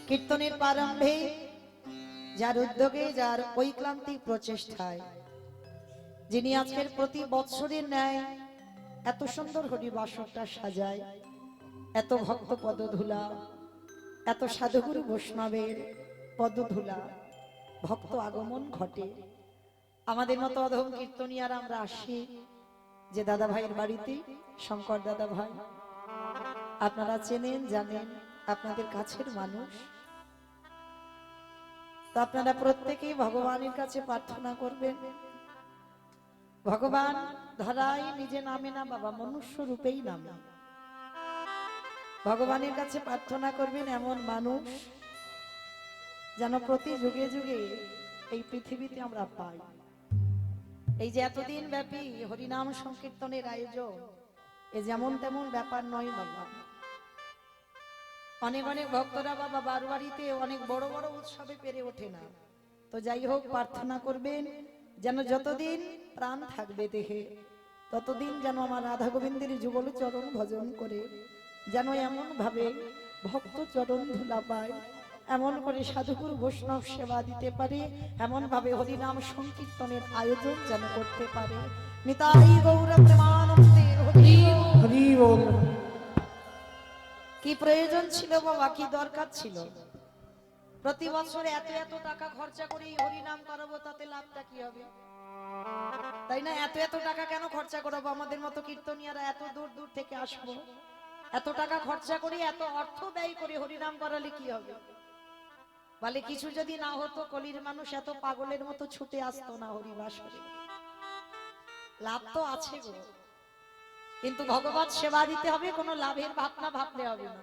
কীর্তনের প্রারম্ভে যার উদ্যোগে যার ঐক্লান্তিক প্রচেষ্টায় যিনি আজকের প্রতি বৎসরের ন্যায় এত সুন্দর হরিবাসরটা সাজায়, এত ভক্ত পদধূলা, এত সাধুগুরু বৈষ্ণবের পদধূলা, ভক্ত আগমন ঘটে। আমাদের মতো অধম কীর্তনিয়ারা আমরা আসি যে দাদা ভাইয়ের বাড়িতে, শঙ্কর দাদা ভাই আপনারা চেনেন জানেন, আপনাদের কাছের মানুষ। তো আপনারা প্রত্যেকেই ভগবানের কাছে প্রার্থনা করবেন, ভগবান ধরাই নিজে নামে না বাবা, মনুষ্য রূপেই নামে। ভগবানের কাছে প্রার্থনা করবেন এমন মানুষ যেন প্রতি যুগে যুগে এই পৃথিবীতে আমরা পাই। এই যে এতদিন ব্যাপী হরিনাম সংকীর্তনের আয়োজন, এ যেমন তেমন ব্যাপার নয় বাবা। অনেক অনেক ভক্তরা বাবা বারবাড়িতে অনেক বড় বড় উৎসবে পেরে ওঠে না। তো যাই হোক, প্রার্থনা করবেন যেন যতদিন প্রাণ থাকবে দেহে ততদিন যেন আমার রাধা গোবিন্দের যুগল চরণ ভজন করে যেন এমন ভাবে ভক্ত চরণ ধুলা পায়, এমন করে সাধুগুরু বৈষ্ণব সেবা দিতে পারে, এমন ভাবে হরিনাম সংকীর্তনের আয়োজন যেন করতে পারে। নিতাই গৌর প্রেমানন্দে হরি হরি বল। কি প্রয়োজন ছিল বাবা, কি দরকার ছিল? প্রতি বছরে এত এত টাকা খরচা করে হরিনাম করাবো, তাতে লাভটা কি হবে? তাই না? এত এত টাকা কেন খরচা করাবো? আমাদের মতো কীর্তনিয়ারা এত দূর দূর থেকে আসবো, এত টাকা খরচা করে এত অর্থ ব্যয় করে হরিনাম করালে কি হবে? বলে কিছু যদি না হতো, কলির মানুষ এত পাগলের মতো ছুটে আসতো না হরিবাসরে। লাভ তো আছে গো, কিন্তু ভগবত সেবা দিতে হবে, কোনো লাভের ভাবনা ভাবলে হবে না,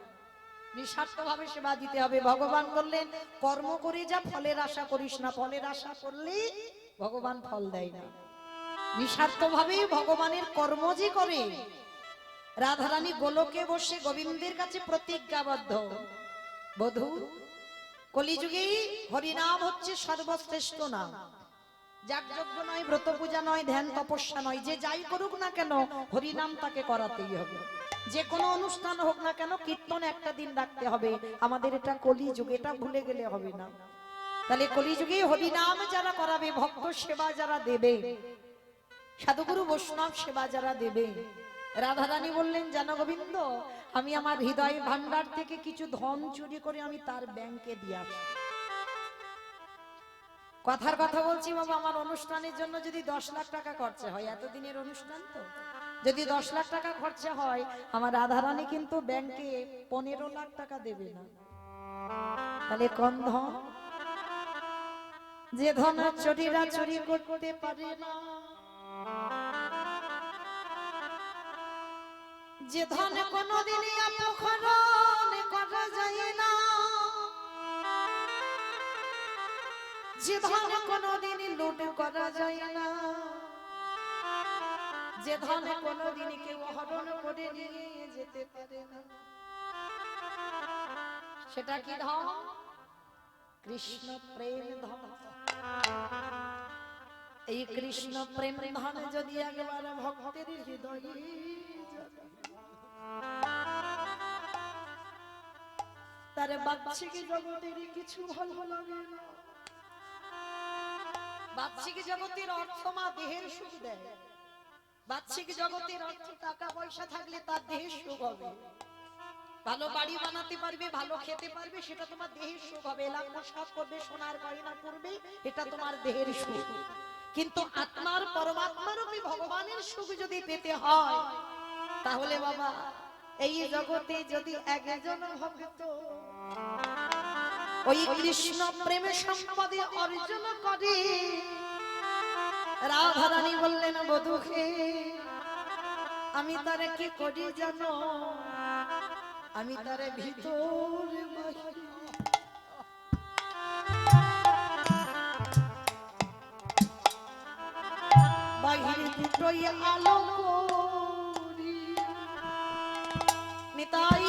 নিঃস্বার্থ ভাবে সেবা দিতে হবে। ভগবান বললেন কর্ম করে যা, ফলের আশা করিস না। ফলের আশা করলে ভগবান ফল দেয় না। নিঃস্বার্থ ভাবে ভগবানের কর্ম যে করে। রাধারানী গোলকে বসে গোবিন্দের কাছে প্রতিজ্ঞাবদ্ধ, বধূ কলিযুগে হরিনাম হচ্ছে সর্বশ্রেষ্ঠ নাম। যাগযজ্ঞ নয়, ব্রত পূজা নয়, ধ্যান তপস্যা নয়, যে যাই করুক না কেন হরিনাম তাকে করাতেই হবে। যে কোনো অনুষ্ঠান হোক না কেন কীর্তন একটা দিন রাখতে হবে। আমাদের এটা কলিযুগ, এটা ভুলে গেলে হবে না। তাহলে কলিযুগে হরিনাম যারা করাবে, ভক্ত সেবা যারা দেবে, সাধুগুরু বৈষ্ণব সেবা যারা দেবে, রাধারানী বললেন জানো গোবিন্দ, আমি আমার হৃদয় ভান্ডার থেকে কিছু ধন চুরি করে আমি তার ব্যাংকে দিয়ে আসি। কথার কথা বলছি বাবা, আমার অনুষ্ঠানের জন্য যদি 10 লাখ টাকা খরচা হয়, এতদিনের অনুষ্ঠান তো, যদি 10 লাখ টাকা খরচা হয়, আমার রাধারানী কিন্তু ব্যাংকে 15 লাখ টাকা দেবে না। তাহলে কোন ধন? যে ধন চোরেরা চুরি করতে পারে না, যে ধন কোনদিনই অপহরণ করা যায় না, যে ধন কোনদিনই লুট করা যায় না, যে ধন কোনদিনই কেউ হরণ করে নিয়ে যেতে পারে না, সেটা কি ধন? কৃষ্ণ প্রেম ধন। এই কৃষ্ণ প্রেম ধন যদি একবার ভক্তের হৃদয়ে তার বাহ্যিক জগতের কিছু ভালো লাগে না। বাহ্যিক জগতের অর্থ মা দেহের সুখ দেয়। বাহ্যিক জগতের অর্থ টাকা পয়সা থাকলে তার দেহের সুখ হবে। ভালো বাড়ি বানাতে পারবে, ভালো খেতে পারবে, সেটা তোমার দেহের সুখ হবে। লাখ পোশাক করবে, সোনার গয়না পরবে, এটা তোমার দেহের সুখ। কিন্তু আত্মার, পরমাত্মার রূপী ভগবানের সুখ যদি পেতে হয়, তাহলে বাবা এই জগতে যদি একজন ভক্ত ওই কৃষ্ণ প্রেমে সম্পদে অর্জন করে, রাধারানী বললেন বধূকে আমি তারে কি করি জানো? আমি তারে ভিতর বাহির দুটোই আলো করি। নিতাই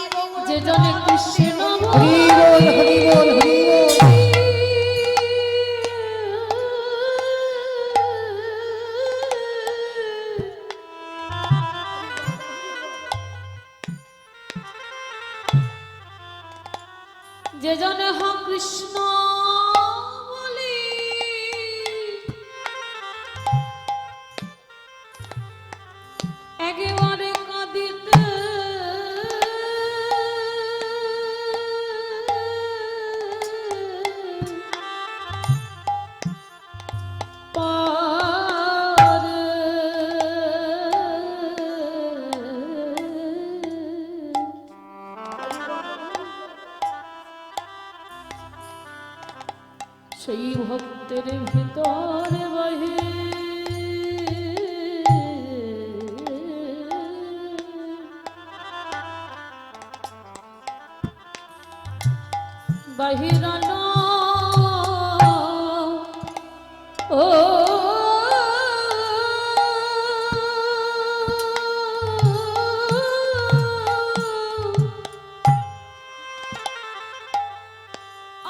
যে জনে কৃষ্ণ হরি বল হরি বল হরি বল। যে জনে রাধা কৃষ্ণ বলি একেবারে কাঁদিতে সেই ভক্তের ভিতরে বহে বাহিরানো ও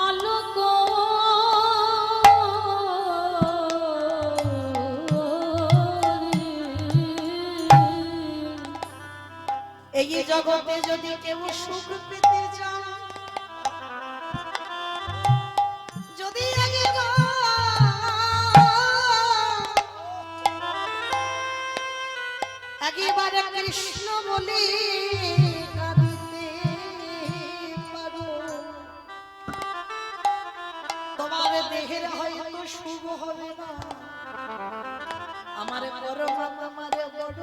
আলোক এই জগতে যদি কেউ সুখ পেতে চান, যদি একেবারে কৃষ্ণ বলি কাঁদিতে পারো, তোমার দেহের হয়তো শুভ হবে না, আমার পরমাত্মারে বড়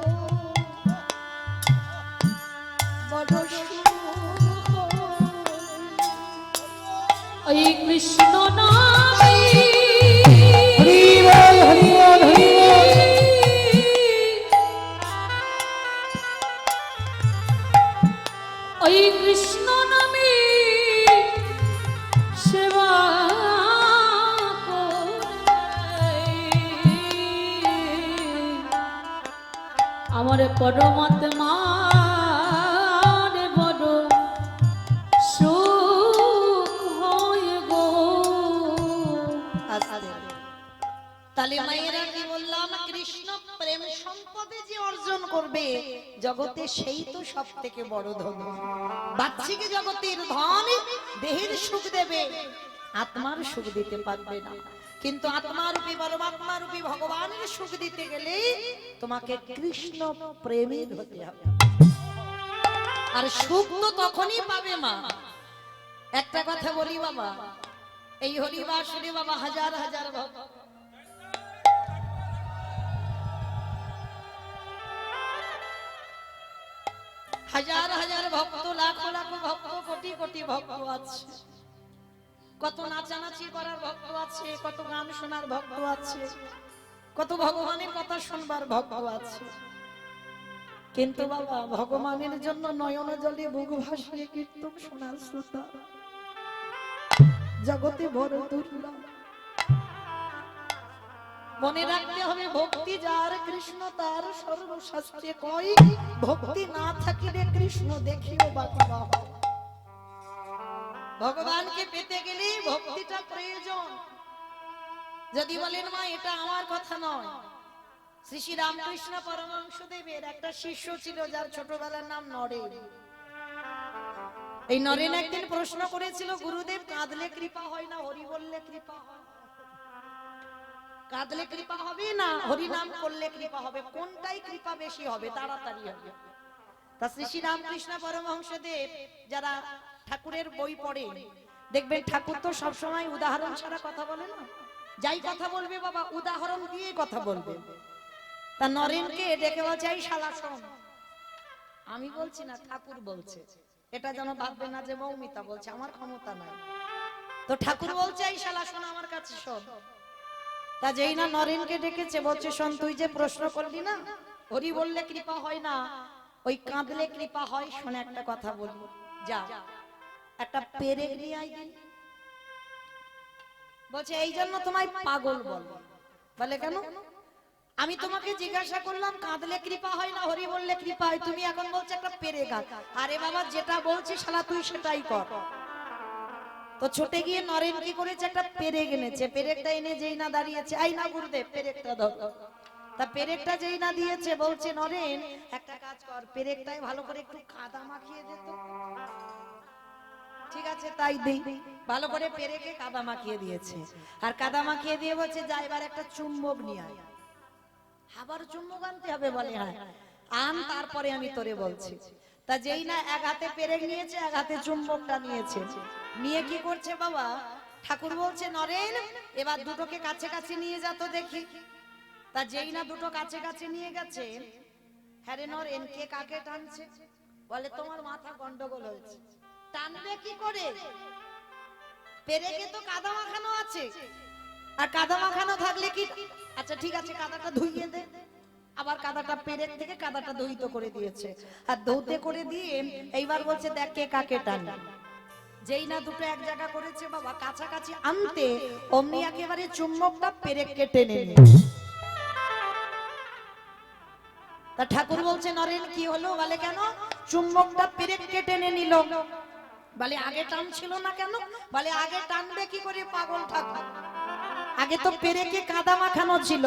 বড় ওই কৃষ্ণ নামে হরি বল হরি বল হরি বল। ওই কৃষ্ণ নামে সেবা আমার পরমাত্মা বড় সুখ হয় গো। তাহলে মায়েরা কি বললাম, কৃষ্ণ প্রেম সম্পদে যে অর্জন করবে জগতে সেই তো সব থেকে বড় ধন। বাহ্যিক জগতের ধন দেহের সুখ দেবে, আত্মার সুখ দিতে পারবে না, কিন্তু আত্মারূপী পরমাত্মারূপী ভগবানের সুখ দিতে গেলে তোমাকে কৃষ্ণ প্রেমী হতে হবে। আর সুখ তো তখনই পাবে মা। একটা কথা বলি বাবা, এই হরিবাসরে বাবা হাজার হাজার ভক্ত, হাজার হাজার ভক্ত, লাখো লাখো ভক্ত, কোটি কোটি ভক্ত আছে, কত নাচানাচি করার ভক্ত আছে, কত গান শোনার ভক্ত আছে, কত ভগবানের কথা শুনবার ভক্ত আছে, কিন্তু বাবা ভগবানের জন্য নয়ন জলে বুক ভাসিয়ে কীর্তন শোনার শ্রোতা জগতে বড় দুর্লভ। মনে রাখতে হবে, ভক্তি যার কৃষ্ণ তার সর্বশাস্ত্রে কয়, ভক্তি না থাকিলে কৃষ্ণ দেখিও বাকি না হয়। ভগবানকে পেতে গেলে ভক্তিটা প্রয়োজন। যদি বলেন মা এটা আমার কথা নয়, শ্রী শ্রী রামকৃষ্ণ পরমহংসদেবের একটা শিষ্য ছিল যার ছোটবেলার নাম নরেন। এই নরেন একদিন প্রশ্ন করেছিল, গুরুদেব কাঁদলে কৃপা হয় না হরি বললে কৃপা হয়? কাঁদলে কৃপা হবে না হরি নাম করলে কৃপা হবে, কোনটাই কৃপা বেশি হবে, তাড়াতাড়ি হবে? তা শ্রী শ্রী রামকৃষ্ণ পরমহংসদেব যারা ঠাকুরের বই পড়ে দেখবেন, ঠাকুর তো সবসময় উদাহরণ ছাড়া কথা বলে না, যাই কথা বলবে বাবা উদাহরণ দিয়ে কথা বলবে। তা নরেনকে ডেকে বলছে, এই শালা শোন, আমি বলছি না ঠাকুর বলছে, এটা যেন ভাববে না যে মৌমিতা বলছে, আমার ক্ষমতা নাই। তো ঠাকুর বলছে, এই শালা শোন আমার কাছে শোন। তা যেই না নরেনকে ডেকেছে, বলছে শোন, তুই যে প্রশ্ন করলি না হরি বললে কৃপা হয় না, ওই কাঁদলে কৃপা হয়, শোনে একটা কথা বলবো, যা একটা পেরেক নিয়ে আয় দিন। বলছে এই জন্য তোমায় পাগল বলবো। বলে কেন? আমি তোমাকে জিজ্ঞাসা করলাম কাঁদলে কৃপা হয় না হরি বললে কৃপা হয়, তুমি এখন বলছো একটা পেরেক আন। আরে বাবা যেটা বলছি শালা তুই সেটাই কর। তো ছুটে গিয়ে নরেন কি করেছে, একটা পেরেক এনেছে, পেরেকটা এনে যেই না দাঁড়িয়েছে, আই না গুরুদেব পেরেকটা দাও। তা পেরেকটা যেই না দিয়েছে, বলছে নরেন একটা কাজ কর, পেরেকটায় ভালো করে একটু কাদা মাখিয়ে দে তো। ঠিক আছে তাই দেই। ভালো করে পেরেকে কাদা মাখিয়ে দিয়েছে, আর কাদা মাখিয়ে দিয়ে বলছে যা এবার একটা চুম্বক নিয়ে আয়। আবার চুম্বক আনতে হবে, বলে হ্যাঁ আন, তারপরে আমি তোরে বলছি। তা যেই না এক হাতে পেরেক নিয়েছে, এক হাতে চুম্বকটা নিয়েছে, নিয়ে কি করছে বাবা, ঠাকুর বলছে নরেন এবার দুটোকে কাছে কাছে নিয়ে যা তো দেখি। তা যেই না দুটো কাছে কাছে নিয়ে গেছে, হ্যাঁ রে নরেন কে কাকে টানছে? বলে তোমার মাথা গন্ডগোল হয়েছে। টানবে কি করে? পেরেকে তো কাদা মাখানো আছে, আর কাদা মাখানো থাকলে কি, আচ্ছা ঠিক আছে কাদাটা ধুইয়ে দে। আবার কাদাটা পেরেক থেকে কাদাটা ধুইতে করে দিয়েছে, আর ধৌতে করে দিয়ে এইবার বলছে দেখ কে কাকে টানে। যেই না দুটো এক জায়গা করেছে বাবা, কাছাকাছি আনতে অমনি একেবারে চুম্বকটা পেরেককে টেনে নিয়েছে। তা ঠাকুর বলছে নরেন কি হলো? বলে কেন? চুম্বকটা পেরেককে টেনে নিল। বলে আগে টানছিল না কেন? বলে আগে টানবে কি করে পাগল ঠাকুর, আগে তো পেরেকে কাদা মাখানো ছিল,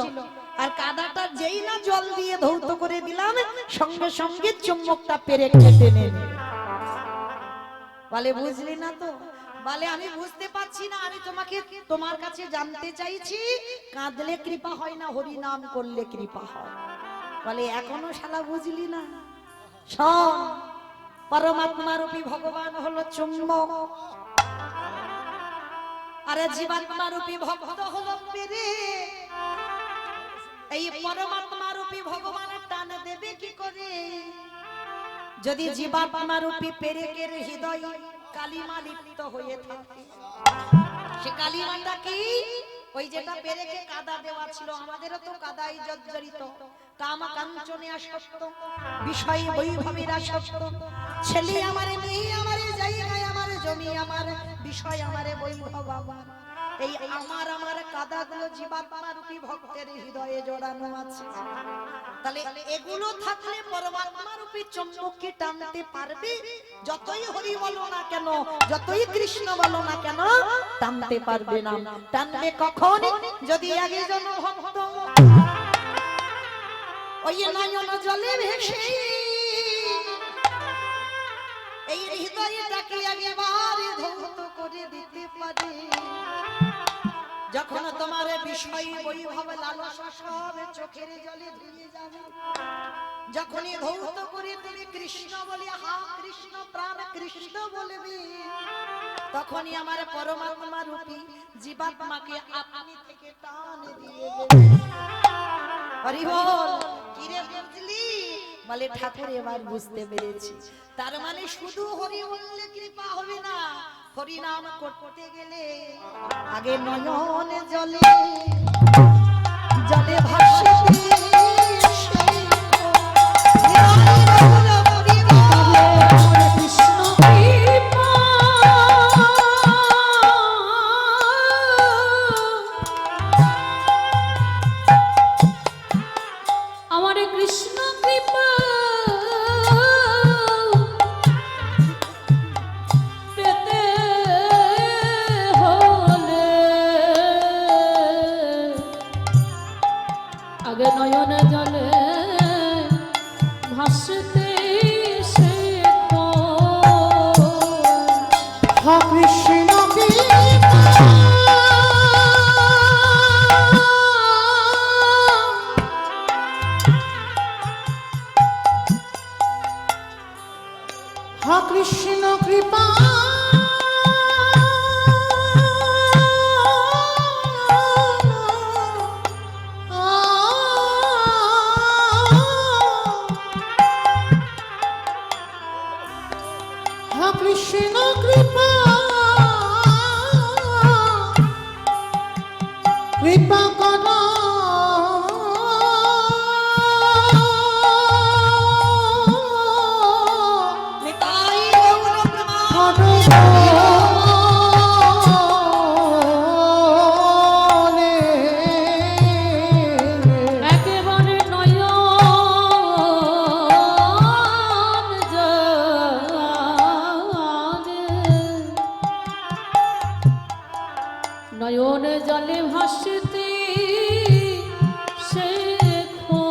আর কাদাটা যেই না জল দিয়ে ধৌত করে দিলাম, সঙ্গে সঙ্গে চুম্বকটা পেরেককে টেনে নিল। বলে বুঝলি না তো? বলে আমি বুঝতে পারছি না, আমি তোমাকে তোমার কাছে জানতে চাইছি, কাঁদলে কৃপা হয় না, হরি নাম করলে কৃপা হয়। বলে এখনো শালা বুঝলি না? শোন, পরমাত্মা রূপী ভগবান হলো চুম্বক, আরে জীবাত্মা রূপী ভক্ত হলো পেরেক। এই পরমাত্মা রূপী ভগবানের টান দেবে কি করে যদি জীবাত্মা রূপী পেরেকের হৃদয় কালিমা লিপ্ত হয়ে থাকে? সে কালিমাটা কি? ওই যেটা পেরেকে কাদা দেওয়া ছিল, আমাদেরও তো কাদাই জর্জরিত, কাম কাঞ্চনে আসক্ত, বিষয় বৈভবের আসক্ত, ছেলে আমারে মেয়ে আমারে জায়গায় আমার জমি আমার বিষয় আমারে বৈভব আমার, এই আমার আমার কাদাগুলো জীবাত্মা রূপী ভক্তের হৃদয়ে জড়ানো আছে। তাহলে এগুলো থাকলে পরমাত্মা রূপী চুম্বককে টানতে পারবে? যতই হরি বলো না কেন, যতই কৃষ্ণ বলো না কেন, টানতে পারবে না। টানবে কখন? যদি একজন ভক্ত ওই নয়ন জলে ভেসে এই হৃদয়টাকে একেবারে ধৌত করে দিতে পারে। যখন তোমার বিষয় বৈভব লালসা সব চোখের জলে ধুয়ে যাবে, যখনই ধৌত করে তুমি কৃষ্ণ বলে হা কৃষ্ণ প্রাণ কৃষ্ণ বলবে, তখনই আমার পরমাত্মা রূপী জীবাত্মাকে আপনি থেকে টান দিয়ে দেবে। হরি বল। কিরে বুঝলি? বলে ঠাকুর এবার বুঝতে পেরেছি। তার মানে শুধু হরি বললে কৃপা হবে না, হরি নাম করতে গেলে আগে নয়ন জলে জলে ভাসতে আগে নয়ন জলে ভাসতে শেখো, হা কৃষ্ণ হা কৃষ্ণ কৃপা কৃষ্ণ কৃপা কৃপা করো নিতাই গৌর প্রমাণ একেবারে নয়ন নয়ন জলে ভাসতে শেখো।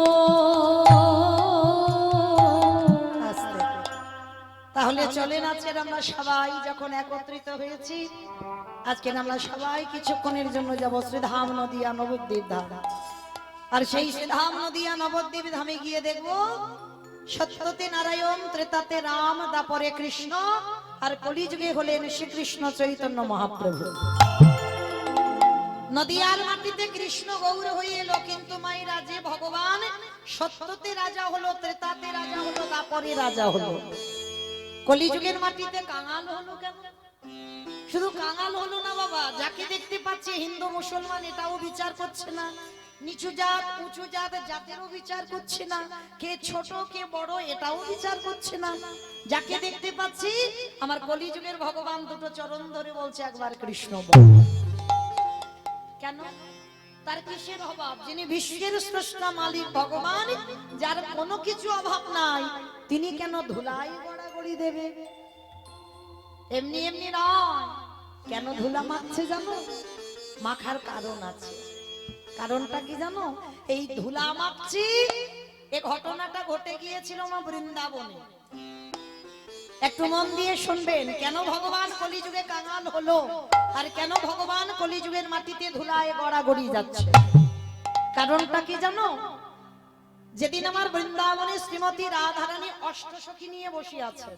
তাহলে চলেন আজকের আমরা সবাই যখন একত্রিত হয়েছি, আজকে আমরা সবাই কিছুক্ষণের জন্য যাব শ্রীধাম নদিয়া নবদ্বীপ ধাম। আর সেই শ্রীধাম নদিয়া নবদ্বীপ ধামে গিয়ে দেখব সত্যতে নারায়ণ, ত্রেতাতে রাম, দাপরে কৃষ্ণ, আর কলিযুগে হলেন শ্রীকৃষ্ণ চৈতন্য মহাপ্রভু। নদিয়ার মাটিতে কৃষ্ণ গৌর হয়ে এলো, কিন্তু মাই রাজে ভগবান সত্যতে রাজা হলো, ত্রেতাতে রাজা হলো, দাপরে রাজা হলো। কলিযুগের মাটিতে কাঙাল হলো কেন? শুধু কাঙাল হলো না বাবা, যাকে দেখতে পাচ্ছে হিন্দু মুসলমান এটাও বিচার করছে না, নিচু জাত উঁচু জাত জাতেরও বিচার করছে না, কে ছোট কে বড় এটাও বিচার করছে না। যাকে দেখতে পাচ্ছি আমার কলিযুগের ভগবান দুটো চরণ ধরে বলছে একবার কৃষ্ণ বল। কেন? তার কিসের অভাব? যিনি বিশ্বের স্রষ্টা মালিক ভগবান, যার কোনো কিছু অভাব নাই, তিনি কেন ধুলাই গড়াগড়ি দেবে? এমনি এমনি নয়। কেন ধুলা মাখছে জানো? মাখার কারণ আছে। কারণটা কি জানো? এই ধুলা মাখছি, এই ঘটনাটা ঘটে গিয়েছিল মা বৃন্দাবনে। একটু মন দিয়ে শুনবেন, কেন ভগবান কলিযুগে কাঙাল হলো আর কেন ভগবান কলিযুগের মাটিতে ধুলায় গড়াগড়ি যাচ্ছে। কারণটা কি জানো? যেদিন আমার বৃন্দাবনে শ্রীমতী রাধারানী অষ্টসখী নিয়ে বসে আছেন,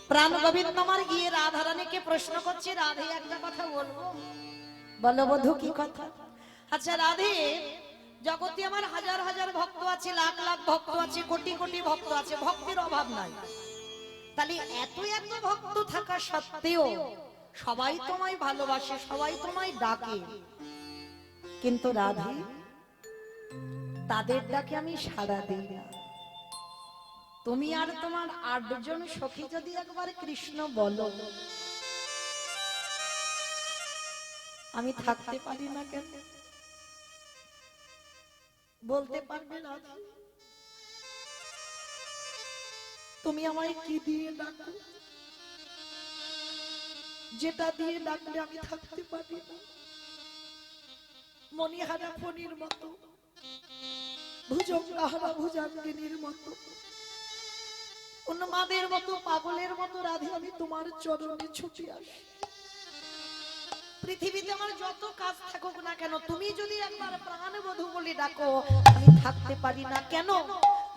প্রাণ গোবিন্দ আমার গিয়ে রাধারানীকে প্রশ্ন করছে, রাধে একটা কথা বলবো? বলো বধূ, কি কথা? আচ্ছা রাধে, জগতে আমার হাজার হাজার ভক্ত আছে, লাখ লাখ ভক্ত আছে, কোটি কোটি ভক্ত আছে, ভক্তির অভাব নাই, তাহলে এত এত ভক্ত থাকা সত্ত্বেও সবাই তোমায় ভালোবাসে, সবাই তোমায় ডাকে, কিন্তু রাধে তাদের ডাকে আমি সাড়া দিই না। তুমি আর তোমার ৮ জন সখী যদি একবার কৃষ্ণ বলো, আমি থাকতে পারি না কেন? বলতে পারবে না? তুমি আমায় কি দিয়ে ডাকো, যেটা দিয়ে ডাকলে আমি থাকতে পারি না? মণিহারা ফণির মতো, ভুজঙ্গহারা ভুজাঙ্গিনীর মতো, উন্মাদের মতো, পাগলের মতো রাধে আমি তোমার চরণে ছুটে আসি। পৃথিবীতে আমার যত কাজ থাকুক না কেন, তুমি যদি একবার প্রাণ বধূ বলে ডাকো, আমি থাকতে পারি না কেন?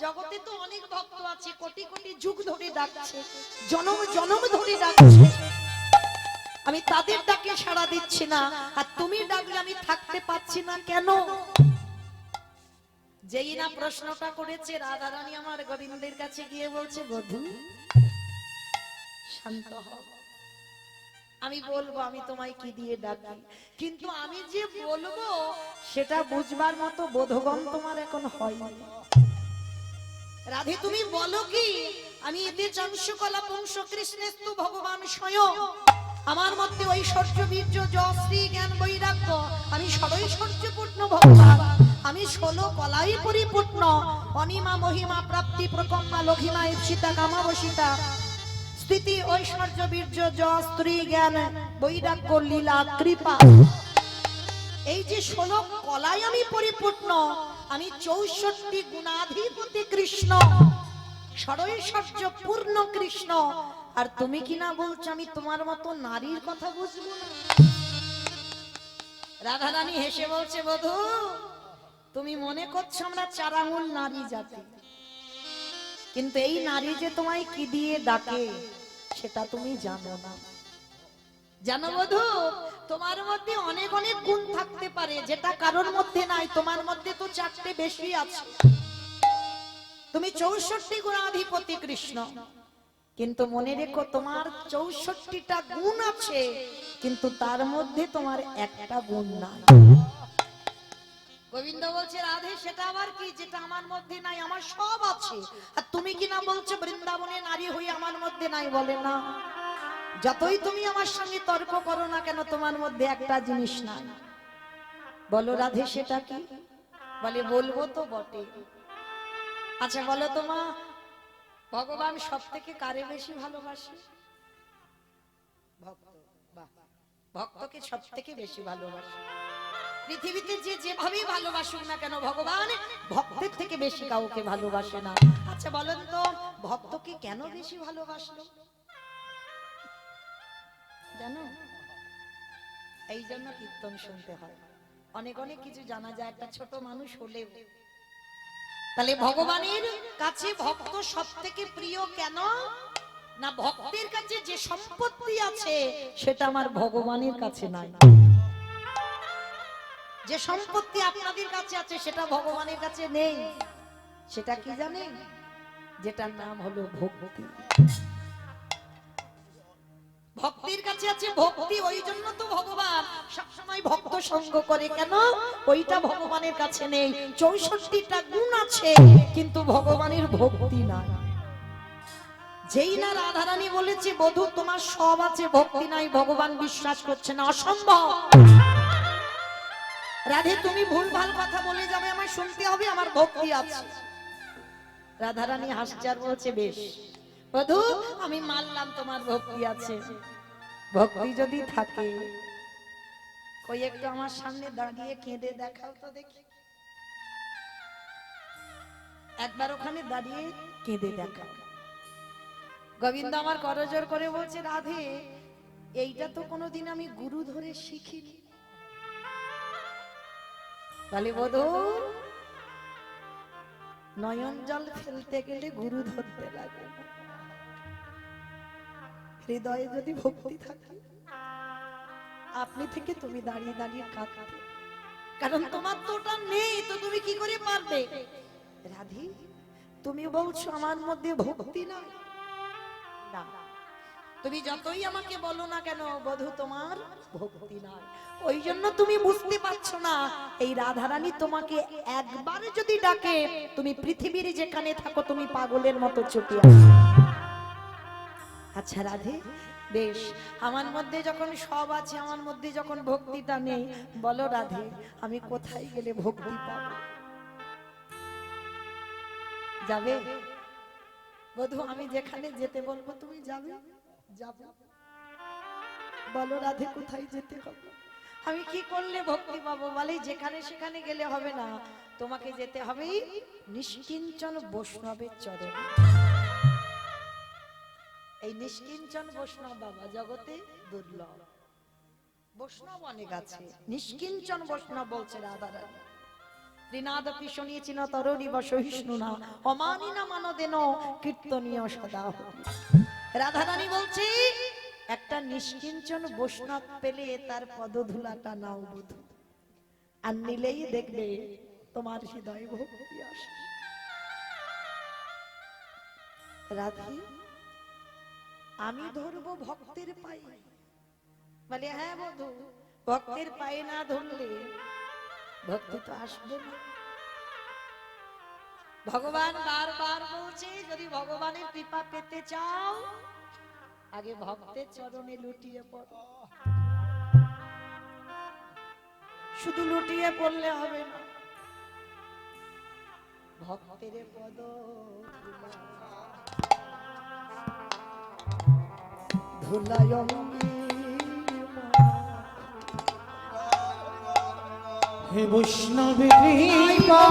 জগতে তো অনেক ভক্ত আছে, কোটি কোটি যুগ ধরে ডাকছে, জনম জনম ধরে ডাকছে, আমি তাদের ডাকে সাড়া দিচ্ছি না, আর তুমি ডাকলে আমি থাকতে পাচ্ছি না কেন? যেই না প্রশ্নটা করেছে, রাধারানী আমার গোবিন্দের কাছে গিয়ে বলছে, বধূ শান্ত হও, আমি বলবো আমি তোমায় কি দিয়ে ডাকি, কিন্তু আমি যে বলবো সেটা বুঝবার মতো বোধগম্য তোমার এখন হয়নি। রাধে তুমি বলো কি? আমি এতে চংসকলা পুংস কৃষ্ণেস্তু ভগবান স্বয়ং, আমার মধ্যে ঐশ্বর্য বীর্য যশ শ্রী জ্ঞান বৈরাগ্য, আমি ষড়ৈশ্বর্যপূর্ণ ভগবান, আমি 16 কলাই পরিপূর্ণ, অনিমা মহিমা প্রাপ্তি প্রকম্পা লঘিমা ঈপ্সিতা কামাবসিতা স্থিতি ঐশ্বর্য বীর্য যশ স্ত্রী জ্ঞান বৈরাগ্য লীলা কৃপা, এই যে 16 কলাই আমি পরিপূর্ণ, আমি 64 গুণাধিপতি কৃষ্ণ, ষড়ৈশ্বর্য পূর্ণ কৃষ্ণ, আর তুমি কিনা বলছো আমি তোমার মতো নারীর কথা বুঝবো না? রাধারানী হেসে বলছে, বধূ তুমি মনে করছো আমরা 4 আঙুল নারী জাতি, কিন্তু এই নারী যে তোমায় কি দিয়ে ডাকে সেটা তুমি জানো না। জানো বধূ, তোমার মধ্যে অনেক অনেক গুণ থাকতে পারে, যেটা কারোর মধ্যে নাই, তোমার মধ্যে তো 4টে বেশি আছে। তুমি 64 গুণাধিপতি কৃষ্ণ, কিন্তু মনে রেখো তোমার 64টা গুণ আছে, কিন্তু তার মধ্যে তোমার একটা গুণ নাই। গোবিন্দ বলছে, রাধে সেটা আবার কি যেটা আমার মধ্যে নাই? আমার সব আছে, আর তুমি কিনা বলছো বৃন্দাবনে নারী হয়ে আমার মধ্যে নাই? বলে না, যতই তুমি আমার সঙ্গে তর্ক করো না কেন, তোমার মধ্যে একটা জিনিস নাই। বলো রাধে সেটা কি? বলে বলবো তো বটে। আচ্ছা বলো তো মা, ভগবান সব থেকে কারে বেশি ভালোবাসে? ভক্ত। বাহ, ভক্তকে সব থেকে বেশি ভালোবাসে। পৃথিবীতে যে যেভাবেই ভালোবাসুক না কেন ভগবান ভক্তের থেকে বেশি কাউকে ভালোবাসে না। আচ্ছা বলেন তো ভক্তকে কেন বেশি ভালোবাসলো জানো? এই জন্য কীর্তন শুনতে হয়, অনেক অনেক কিছু জানা যায় একটা ছোট মানুষ হলেও। তাহলে ভগবানের কাছে ভক্ত সব থেকে প্রিয় কেন না? ভক্তের কাছে যে সম্পত্তি আছে সেটা আমার ভগবানের কাছে নাই। যে সম্পত্তি আপনাদের কাছে আছে সেটা ভগবানের কাছে নেই। সেটা কি জানেন? যেটার নাম হলো ভক্তি। ভক্তির কাছে আছে ভক্তি, ওই জন্য তো ভগবান সবসময় ভক্ত সঙ্গ করে। কেন? ওইটা ভগবানের কাছে নেই। 64টা গুণ আছে কিন্তু ভগবানের ভক্তি নাই। যেই না রাধারানী বলেছে বধূ তোমার সব আছে ভক্তি নাই, ভগবান বিশ্বাস করছে না, অসম্ভব। রাধে তুমি ভুলভাল কথা বলে যাবে, আমায় শুনতে হবে, আমার ভক্তি আছে। রাধারানী হাসছে আর বলছে বেশ বধূ আমি মানলাম তোমার ভক্তি আছে। ভক্তি যদি থাকে কই একটু আমার সামনে দাঁড়িয়ে কেঁদে দেখাও তো দেখি। একবার ওখানে দাঁড়িয়ে কেঁদে দেখাও। গোবিন্দ আমার করজোর করে বলছে রাধে এইটা তো কোনোদিন আমি গুরু ধরে শিখিনি। তাহলে বধূ নয়ন জল ফেলতে গেলে গুরু ধরতে লাগে। হৃদয়ে যদি ভক্তি থাকে আপনি থেকে তুমি দাঁড়িয়ে দাঁড়িয়ে কাঁদতে, কারণ তোমার তো ওটা নেই, তো তুমি কি করে পারবে? রাধি তুমি বলছো আমার মধ্যে ভক্তি নাই, না তুমি যতই আমাকে বলো না কেন বধূ তোমার ভক্তি নাই। ওই জন্য তুমি বুঝতে পারছো না এই রাধারানী তোমাকে একবার যদি ডাকে তুমি পৃথিবীর যেখানে থাকো তুমি পাগলের মতো ছুটে আসো। আচ্ছা রাধে বেশ আমার মধ্যে যখন সব আছে, আমার মধ্যে যখন ভক্তিটা নেই, বলো রাধে আমি কোথায় গেলে ভক্তি পাবো? যাবে বধূ? আমি যেখানে যেতে বলবো তুমি যাবে? যাবে। বলো রাধে কোথায় যেতে হবে? আমি কি করলে ভক্তি পাবো? বলে যেখানে সেখানে গেলে হবে না, তোমাকে যেতে হবে নিষ্কিঞ্চন বৈষ্ণবের চরণে। এই নিষ্কিঞ্চন বৈষ্ণব বাবা জগতে দুর্লভ। বৈষ্ণব অনেক আছে, নিষ্কিঞ্চন বৈষ্ণব বলছে রাধারানী। ত্রিনাদপি শুনিয়েছিল তরণী বসহিষ্ণু না অমানি না মানদেন কীর্তনীয় সদা। রাধারানী বলছে একটা নিষ্কিঞ্চন বৈষ্ণব পেলে তার পদধূলাটা নাও বধূ, আর নিলেই দেখবে তোমার হৃদয়ে ভক্তি আসে। রাধি আমি ধরবো ভক্তের পায়ে। বলে হ্যাঁ বধূ ভক্তের পায়ে না ধরলে ভক্তি তো আসবে না। ভগবান বারবার বলছে যদি ভগবানের কৃপা পেতে চাও আগে ভক্তের চরণে লুটিয়ে পড়ো। শুধু লুটিয়ে পড়লে হবে না, ভক্তের পদ ধুলায় হে বৈষ্ণবী কৃপা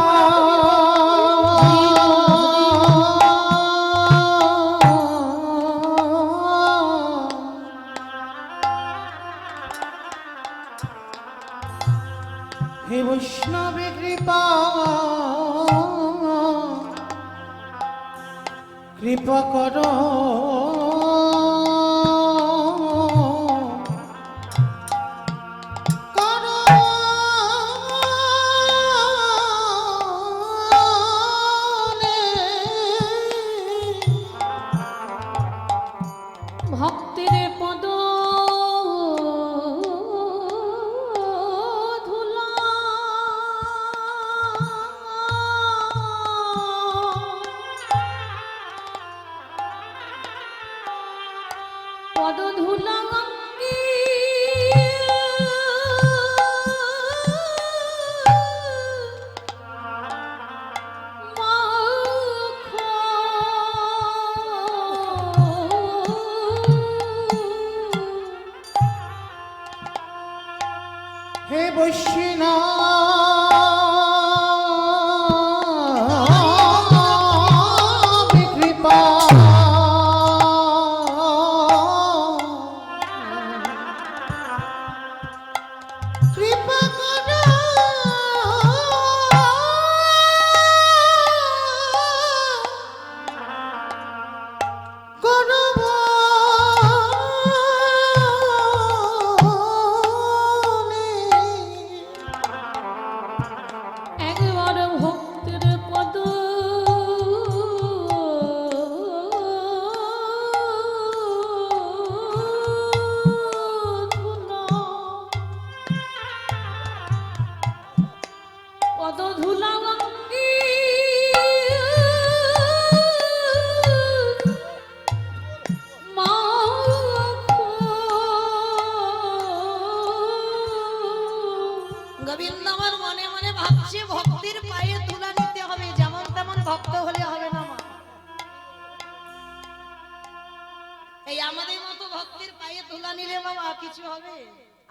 হে বৈষ্ণবী কৃপা কৃপা করো ভক্তের পদ ধুলা হে বৈষ্ণব কৃপা কৃপা করো করব একবার ভক্তের পদ পদ ধুলা অঙ্গি গোবিন্দ আমার মনে মনে ভাবছে ভক্তির পায়ে তুলা নিতে হবে, যেমন তেমন ভক্ত হলে হবে না মা। এই আমাদের মতো ভক্তির পায়ে তুলা নিলে বাবা কিছু হবে?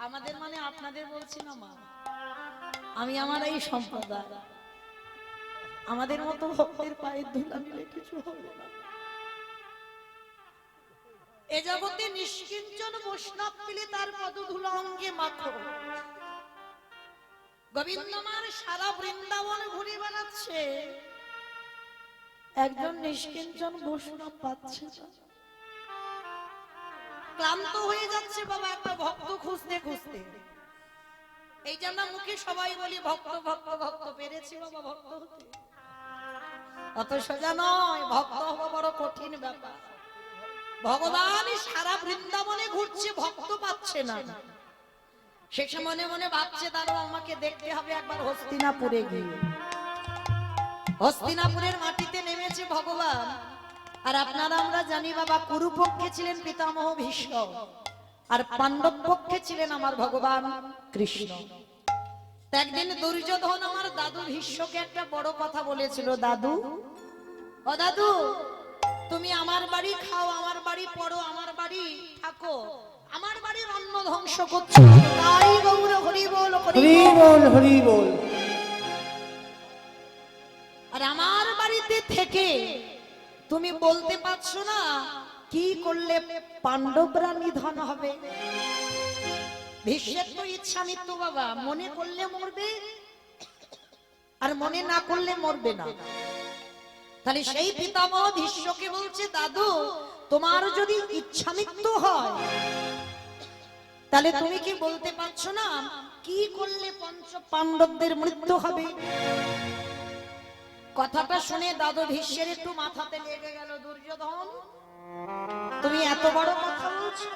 আমাদের মানে আপনাদের বলছি না মা, আমি আমার এই সম্প্রদায়, আমাদের মতো ভক্তির পায়ে তুলা নিলে কিছু হবে না। এ জগতে নিষ্কিঞ্চন বৈষ্ণব পেলে তার পদধূলা অঙ্গে মাখো। গোবিন্দ আমার সারা বৃন্দাবন ঘুরে বেড়াচ্ছে, একজন নিষ্কিঞ্চন বৈষ্ণব পাচ্ছে না। ক্লান্ত হয়ে যাচ্ছে বাবা একটা ভক্ত খুঁজতে খুঁজতে। এই জন্য মুখে সবাই বলি ভক্ত ভক্ত ভক্ত, পেরেছি বাবা ভক্ত হতে? অত সোজা নয়, ভক্ত হওয়া বড় কঠিন ব্যাপার। ভগবান সারা বৃন্দাবনে ঘুরছে, ভক্ত পাচ্ছে না। শেষে মনে মনে ভাবছে দাঁড়ো আমাকে দেখতে হবে একবার হস্তিনাপুরে গিয়ে। হস্তিনাপুরের মাটিতে নেমেছে ভগবান। আর আপনারা আমরা জানি বাবা, কুরু পক্ষে ছিলেন পিতামহ ভীষ্ম, আর পাণ্ডব পক্ষে ছিলেন আমার ভগবান কৃষ্ণ। একদিন দুর্যোধন আমার দাদু ভীষ্মকে একটা বড় কথা বলেছিল, দাদু ও দাদু, তুমি আমার বাড়ি খাও, আমার বাড়ি পড়ো, আমার বাড়ি থাকো, আমার বাড়ির অন্ন ধ্বংস করছো, তাই গৌর হরি বল হরি বল হরি বল। আর আমার বাড়িতে থেকে তুমি বলতে পারছো না কি করলে পাণ্ডবরা নিধন হবে? ভীষ্মের তো ইচ্ছা মৃত্যু বাবা, মনে করলে মরবে আর মনে না করলে মরবে না। তাহলে সেই পিতামহ ভীষ্মকে বলছে, দাদু তোমার যদি ইচ্ছা মৃত্যু হয় তাহলে তুমি কি বলতে পারছো না কি করলে পঞ্চ পাণ্ডবদের মৃত্যু হবে? কথাটা শুনে দাদু ভীষ্মের একটু মাথাতে লেগে গেল, দুর্যোধন তুমি এত বড় কথা বলছো,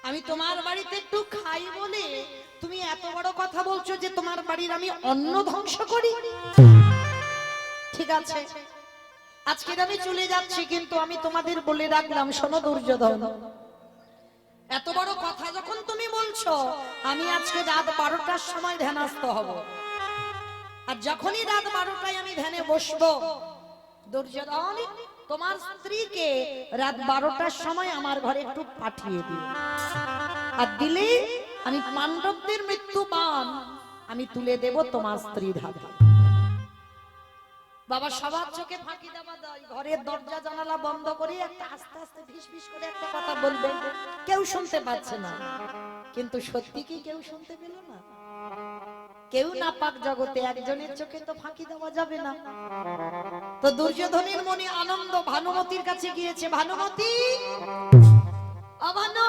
আমি তোমার বাড়িতে একটু খাই বলে তুমি এত বড় কথা বলছো যে তোমার বাড়ির আমি অন্ন ধ্বংস করি? ঠিক আছে, আজকে আমি চলে যাচ্ছি, কিন্তু আমি তোমাদের বলে রাখলাম, শোনো দুর্যোধন, এত বড় কথা যখন তুমি বলছো, আমি আজকে রাত 12টার সময় ধ্যানস্থ হব। আর যখনই রাত 12টায় আমি ধ্যানে বসবো, দুর্যোধন তোমার স্ত্রীকে রাত 12টার সময় আমার ঘরে একটু পাঠিয়ে দিও, আর দিলে আমি পাণ্ডবদের মৃত্যু বান আমি তুলে দেব তোমার স্ত্রীর হাতে। বাবা সবার চোখে ফাঁকি দেওয়া দেয়, ঘরের দরজা জানালা বন্ধ করে একটা আস্তে আস্তে ফিস ফিস করে একটা কথা বলবে, কেউ শুনতে পাচ্ছে না। কিন্তু সত্যি কি কেউ শুনতে পেল না? কেউ না পাক জগতে, একজনের চোখে তো ফাঁকি দেওয়া যাবে না। তো দুর্যোধনের মনে আনন্দ, ভানুমতির কাছে গিয়েছে, ভানুমতি অভানু,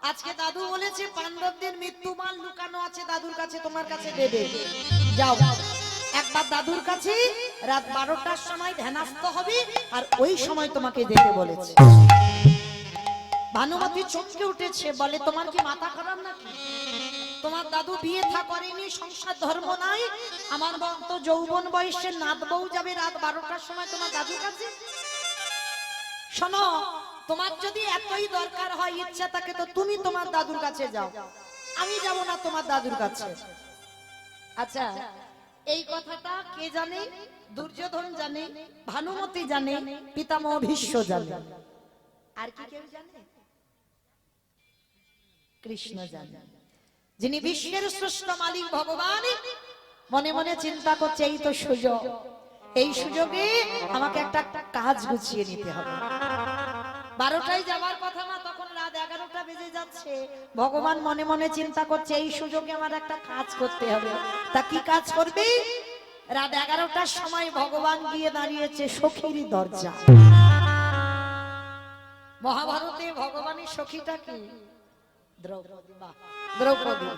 আজকে দাদু বলেছে পাণ্ডবদের মৃত্যু মাল লুকানো আছে দাদুর কাছে, তোমার কাছে দেবে, যাও একবার দাদুর কাছে রাত 12টার সময় ধ্যানস্থ হবে, আর ওই সময় তোমাকে যেতে বলেছে। ভানুমতি চমকে উঠেছে, বলে তোমার কি মাথা খারাপ নাকি? তোমার দাদু বিয়ে থা করেনি, সংসার ধর্ম নাই, আমার তো যৌবন বয়সে নাত বউ যাবে রাত 12টার সময় তোমার দাদুর কাছে? শোনো, তোমার যদি এতই দরকার হয়, ইচ্ছা থাকে, তো তুমি তোমার দাদুর কাছে যাও, আমি যাব না তোমার দাদুর কাছে। আচ্ছা, এই কথাটা কে জানে? দুর্যোধন জানে, ভানুমতি জানে, পিতামহ ভীষ্ম জানে, আর কি কেউ জানে? কৃষ্ণ জানে। যিনি বিশ্বের শ্রেষ্ঠ মালিক ভগবান মনে মনে চিন্তা করছে এই তো সুযোগ, এই সুযোগে আমাকে একটা কাজ গুছিয়ে নিতে হবে। 12টায় যাওয়ার কথা না, তখন রাত 11টা বেজে যাচ্ছে। ভগবান মনে মনে চিন্তা করছে এই সুযোগে আমার একটা কাজ করতে হবে। তা কি কাজ করবে? রাত 11টার সময় ভগবান গিয়ে দাঁড়িয়েছে সখীর দরজা। মহাভারতে ভগবানের সখীটা কি? দ্রৌপদী। বাহ, দ্রৌপদী।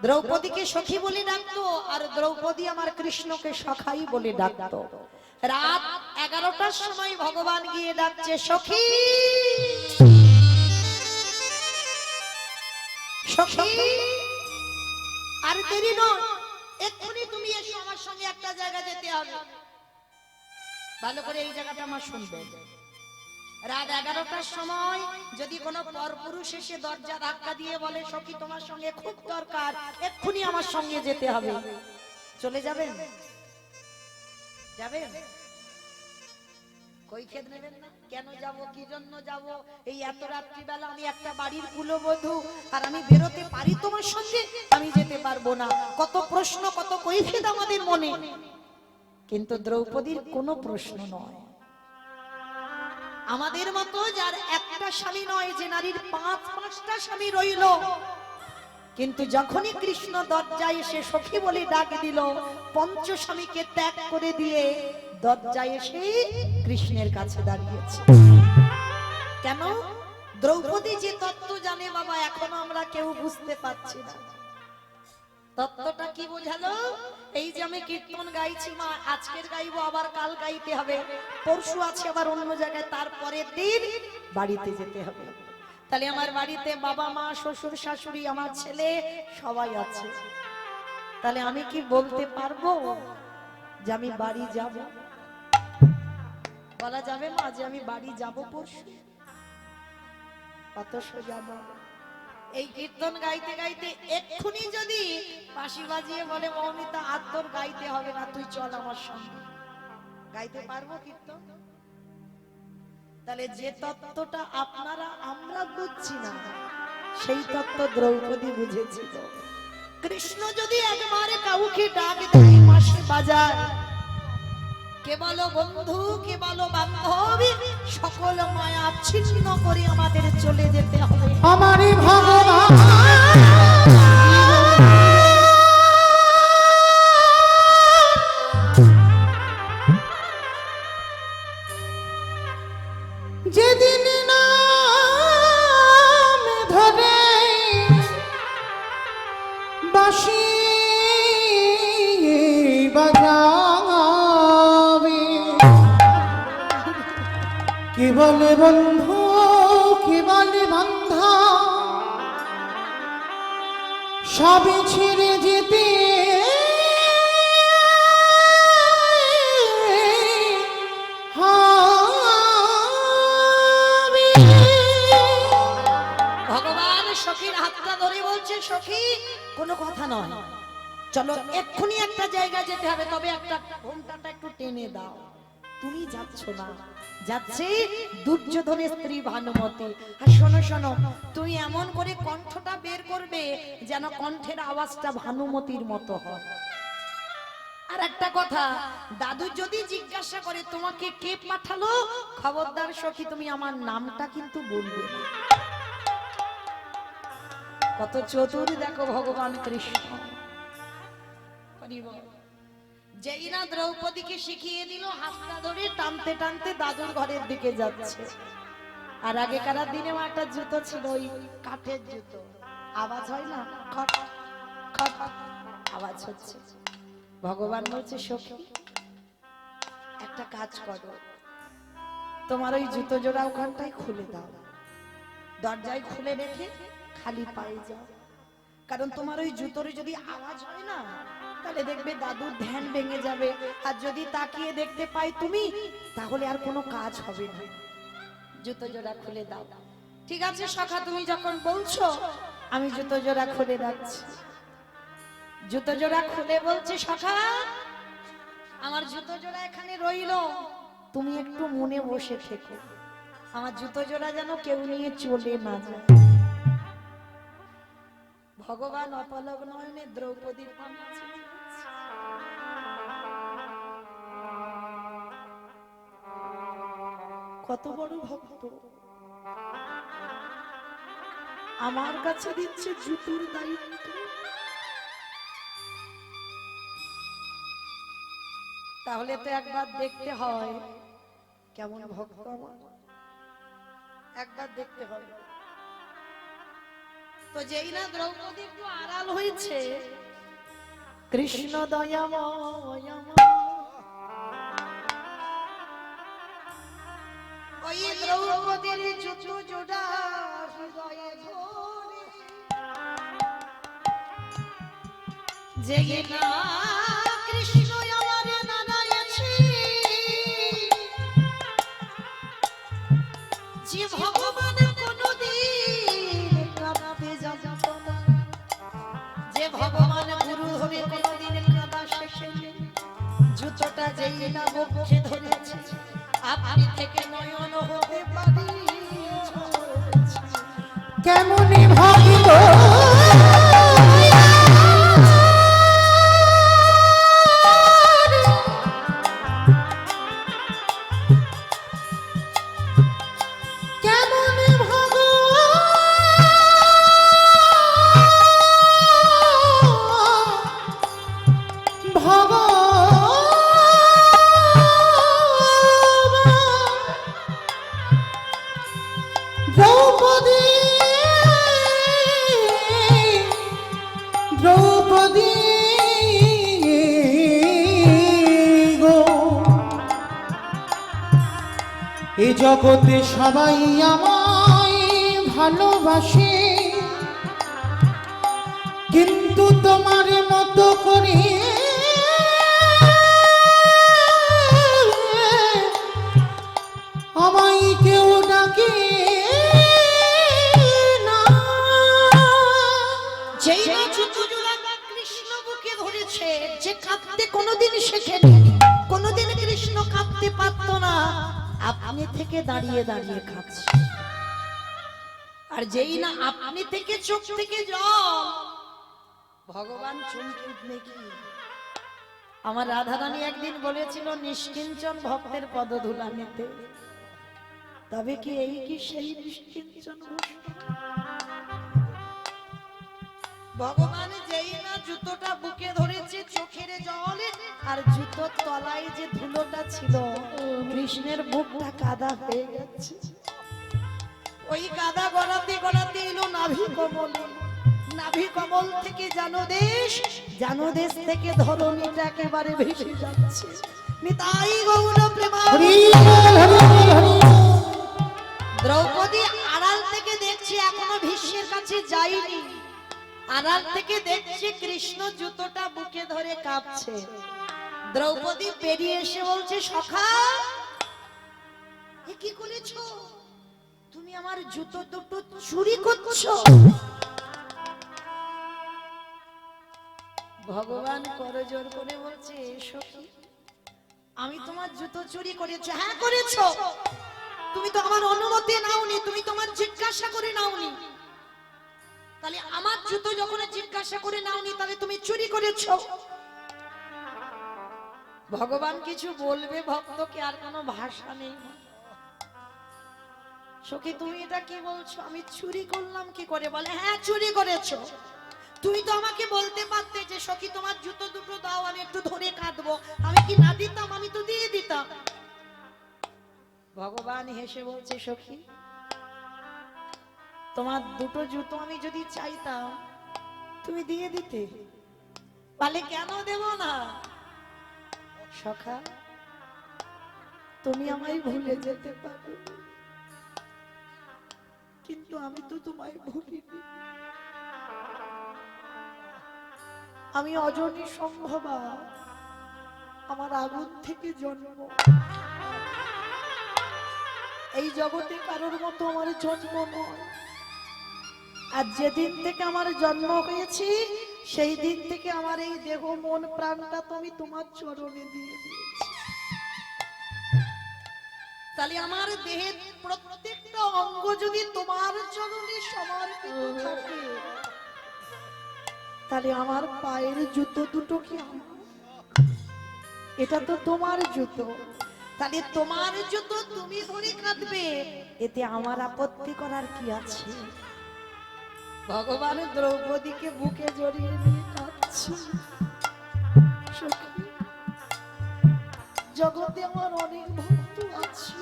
দ্রৌপদীকে সখী বলে ডাকতো, আর দ্রৌপদী আমার কৃষ্ণকে সখাই বলে ডাকতো। রাত 11টার সময় ভগবান গিয়ে ডাকছে সখী, সখী। আর দেরি নয়, এক্ষুনি তুমি এসো, আমার সঙ্গে একটা জায়গা যেতে হবে। ভালো করে এই জায়গাটা আমার শুনবেন। রাত 11টার সময় যদি কোনো পরপুরুষ এসে দরজা ধাক্কা দিয়ে বলে সখী তোমার সঙ্গে খুব দরকার, এক্ষুনি আমার সঙ্গে যেতে হবে, চলে যাবেন? যাবেন? কই খেদ নেবেন না? কেন যাব, কি জন্য যাব? এই এত রাত্রিবেলা আমি একটা বাড়ির কুলবধূ, আর আমি বেরোতে পারি তোমার সঙ্গে? আমি যেতে পারবো না। কত প্রশ্ন, কত কৈফিয়ত আমাদের মনে। কিন্তু দ্রৌপদীর কোনো প্রশ্ন নয়। আমাদের মতো যার একটা স্বামী নয়, যে নারীর 5-5টা স্বামী রইল, কিন্তু যখনই কৃষ্ণ দরজায় এসে সখী বলে ডাক দিল, পঞ্চস্বামীকে ত্যাগ করে দিয়ে দরজায় এসে কৃষ্ণের কাছে দাঁড়িয়েছে। কেন? দ্রৌপদী যে তত্ত্ব জানে বাবা, এখনো আমরা কেউ বুঝতে পারছি না। তত্ত্বটা কি বোঝালো? এই যে আমি কীর্তন গাইছি মা, আজকের গাইবো, আবার কাল গাইতে হবে, পরশু আছে আবার অন্য জায়গায়, তারপরের দিন বাড়িতে যেতে হবে। তাহলে আমার বাড়িতে বাবা মা শ্বশুর শাশুড়ি আমার ছেলে সবাই আছে। তাহলে আমি কি বলতে পারবো যে আমি বাড়ি যাব? বলা যাবে মা যে আমি বাড়ি যাব পরশু? কত সোজা নয়। এই কীর্তন গাইতে গাইতে এক্ষুনি যদি বাঁশি বাজিয়ে বলে মৌমিতা আর তোর গাইতে হবে না, তুই চল আমার সঙ্গে, গাইতে পারবো কীর্তন? তাহলে যে তত্ত্বটা আপনারা আমরা বুঝছি না, সেই তত্ত্ব দ্রৌপদী বুঝেছিল। কৃষ্ণ যদি একবারে কাউকে ডাক দেয়, বাঁশি বাজায়, কে বলো বন্ধু, কে বলো বান্ধবী, সকল মায়া ছিন্ন করে আমাদের চলে যেতে হবে। আমারই ভগবান যেদিন নাম ধরে বাঁশি বাজাবে, কি বলে বন্ধু, কি বলে বান্ধা, সবে ছেড়ে যেতে হবে। ভগবান সখীর হাতটা ধরে বলছে সখী কোনো কথা নয়, চলো এক্ষুনি একটা জায়গা যেতে হবে, তবে একটা ঘোমটাটা একটু টেনে দাও। তুমি যাচ্ছ না, যাচ্ছে দুর্যোধনের স্ত্রী ভানুমতি। আর শোনো শোনো, তুমি এমন করে কণ্ঠটা বের করবে যেন কণ্ঠের আওয়াজটা ভানুমতির মতো হয়। আর একটা কথা, দাদু যদি জিজ্ঞাসা করে তোমাকে কে পাঠালো, খবরদার সখী তুমি আমার নামটা কিন্তু বলবে না। কত চতুর দেখো ভগবান কৃষ্ণ। যেই না দ্রৌপদীকে শিখিয়ে দিল, হাতটা ধরে টানতে টানতে দাদুর ঘরের দিকে যাচ্ছে। আর আগেকার দিনে একটা জুতো ছিল, ওই কাঠের জুতো, আওয়াজ হয় না, খট খট আওয়াজ হচ্ছে। ভগবান বলছে সখী একটা কাজ করো, তোমার ওই জুতো জোড়া ওখানটাই খুলে দাও, দরজায় খুলে রেখে খালি পায়ে যাও। কারণ তোমার ওই জুতোর যদি আওয়াজ হয় না, তাহলে দেখবে দাদুর ধ্যান ভেঙে যাবে, আর যদি তাকিয়ে দেখতে পাই তুমি, তাহলে আর কোনো কাজ হবে না। জুতো জোড়া খুলে দাও। ঠিক আছে সখা, তুমি যখন বলছো আমি জুতো জোড়া খুলে রাখছি। জুতো জোড়া খুলে বলছে সখা আমার জুতো জোড়া এখানে রইলো, তুমি একটু মনে বসে থেকো, আমার জুতো জোড়া যেন কেউ নিয়ে চলে না যায়। ভগবান অপলক নয়নে দ্রৌপদীর পানে ছিল। কত বড় ভক্ত, আমার কাছে দিচ্ছে জুতোর দায়িত্ব। তাহলে তো একবার দেখতে হয় কেমন ভক্ত আমার, একবার দেখতে হবে। তো যেই না দ্রৌপদী একটু আড়াল হয়েছে, কৃষ্ণ দয়াময় আমার, ওই দ্রৌপদীর জুতো জোড়া হৃদয়ে ধরে, যেই না কৃষ্ণ আমার নানায়েছে, যে ভগবান কোনদিন কাঁদতে জানত না, যে ভগবান গুরু ধরে কোনদিন কাঁদা শেখেনি, জুতোটা যেই না বক্ষে ধরেছে, আপনি থেকে নয়ন হতে পারি কেমনে ভাবিব কেমনে দ্রৌপদী দ্রৌপদী গো, এ জগতে সবাই আমায় ভালোবাসে, কিন্তু তোমার মতো করে আমায় কেউ ডাকে না। যেই না জুতোজোড়া কৃষ্ণ বুকে ধরেছে, যে কাঁদতে কোনোদিন শেখেনি, কোনোদিন কৃষ্ণ কাঁদতে পারত না, আপনি থেকে দাঁড়িয়ে দাঁড়িয়ে কাঁদছে। আর যেই না আপনি থেকে চোখ থেকে জল, ভগবান চমকে উঠলে কি। আমার রাধারানী একদিন বলেছিল নিষ্কিঞ্চন ভক্তের পদধূলা নিতে, তবে কি এই কি সেই নিষ্কিঞ্চন ভক্ত? ভগবান যেই না জুতোটা বুকে ধরেছে, চোখের জলে আর জুতোর তলায় যে ধুলোটা ছিল, কৃষ্ণের বুকটা কাদা হয়ে গেছে। ওই কাদা গড়াতে গড়াতে এলো নাভি কমলে, নাভি কমল থেকে জানদেশ, জানদেশ থেকে ধরণীটা একেবারে ভেসে যাচ্ছে। নিতাই গৌর প্রেমানন্দে। দ্রৌপদী আড়াল থেকে দেখছে, এখনো ভীষ্মের কাছে যায়নি, আড়াল থেকে দেখছে কৃষ্ণ জুতোটা বুকে ধরে কাঁপছে। দ্রৌপদী বেরিয়ে এসে বলছে, সখা এ কি করেছো? তুমি আমার জুতো দুটো চুরি করছো। ভগবান করজোর করে বলছে, সখী আমি তোমার জুতো চুরি করেছি। হ্যাঁ করেছো, তুমি তো আমার অনুমতি নাওনি, তুমি তোমার জিজ্ঞাসা করে নাওনি, তাহলে আমার জুতো যখন জিজ্ঞাসা করে নাওনি, তাহলে তুমি চুরি করেছো। ভগবান কিছু বলবে ভক্তকে, আর কোনো ভাষা নেই। সখী তুমি এটা কি বলছো? আমি চুরি করলাম কি করে? বলে হ্যাঁ চুরি করেছো। তুমি তো আমাকে বলতে পারতে যে সখী তোমার জুতো দুটো দাও, আমি একটু ধরে কাঁদবো। আমি কি না দিতাম? আমি তো দিয়ে দিতাম। ভগবান হেসে বলছে, সখী তোমার দুটো জুতো আমি যদি চাইতাম তুমি দিয়ে দিতে, বলে কেন দেব না? সখা তুমি আমায় ভুলে যেতে পারো, কিন্তু আমি তো তোমায় ভুলিনি। আমি অজনী সম্ভবা, আমার আগুন থেকে জন্ম। এই জগতে কারোর মতো আমার জন্ম নয়। আর যেদিন থেকে আমার জন্ম হয়েছি, সেই দিন থেকে আমার এই দেহ মন প্রাণটা তুমি তোমার চরণে দিয়ে দিয়েছি। তাহলে আমার দেহের প্রত্যেকটা অঙ্গ যদি তোমার চরণে সমর্পিত থাকে, তাহলে আমার পায়ের জুতো দুটো কি আমার? এটা তো তোমার জুতো, তাহলে তোমার জুতো তুমি ধরে কাঁদবে, এতে আমার আপত্তি করার কি আছে? ভগবান দ্রৌপদীকে বুকে জড়িয়ে নিয়ে কাঁদছে। সখী, জগতে আমার অনেক ভক্ত আছে,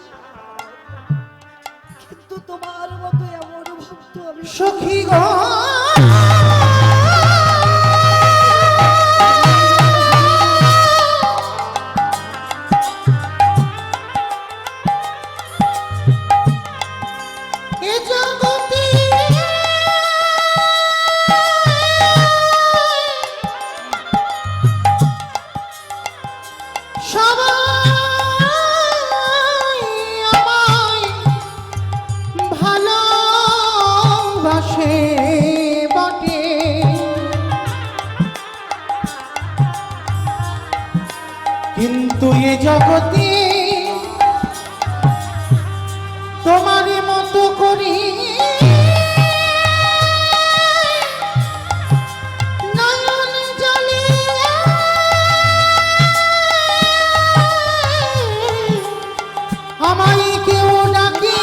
কিন্তু তোমার মতো এমন ভক্ত আমি সখী গো এ জগতে সবাই আমায় ভালোবাসে বটে, কিন্তু এ জগতে তোমার মতো করি নয়ন জলে আমায় কেউ ডাকে।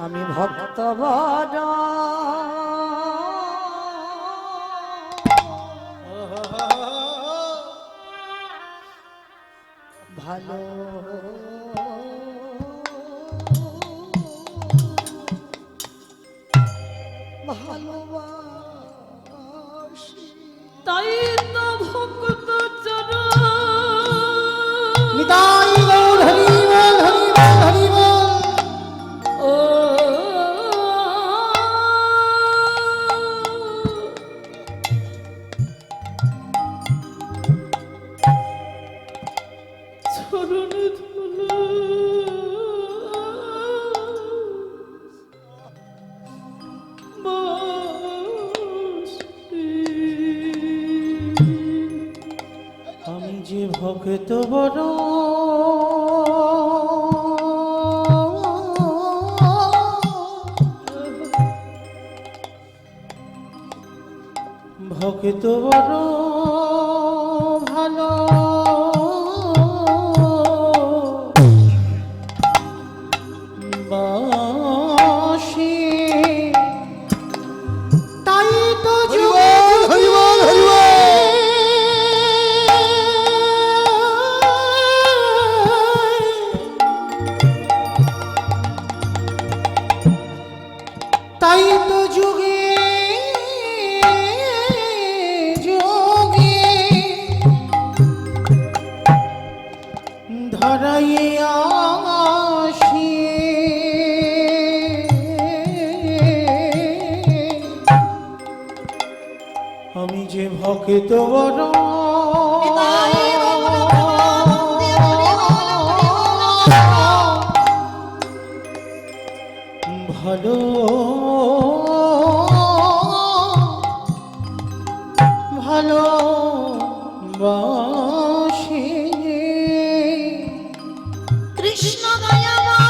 আমি ভক্ত বড় ভালো ভালোবাসি, তাই তো ভক্ত চরণ নিতাই গৌর হরি বল হরি বল হরি বল। ও চরণ ধুলো আমি যে ভক্ত বড় ভক্ত বড় ভালো বাসি, তাই তো যুগে তাই তো যুগে যুগে ধরাই আসি, আমি যে ভক্ত বড় ভালো ভালো বাসি। কৃষ্ণ দয়াময়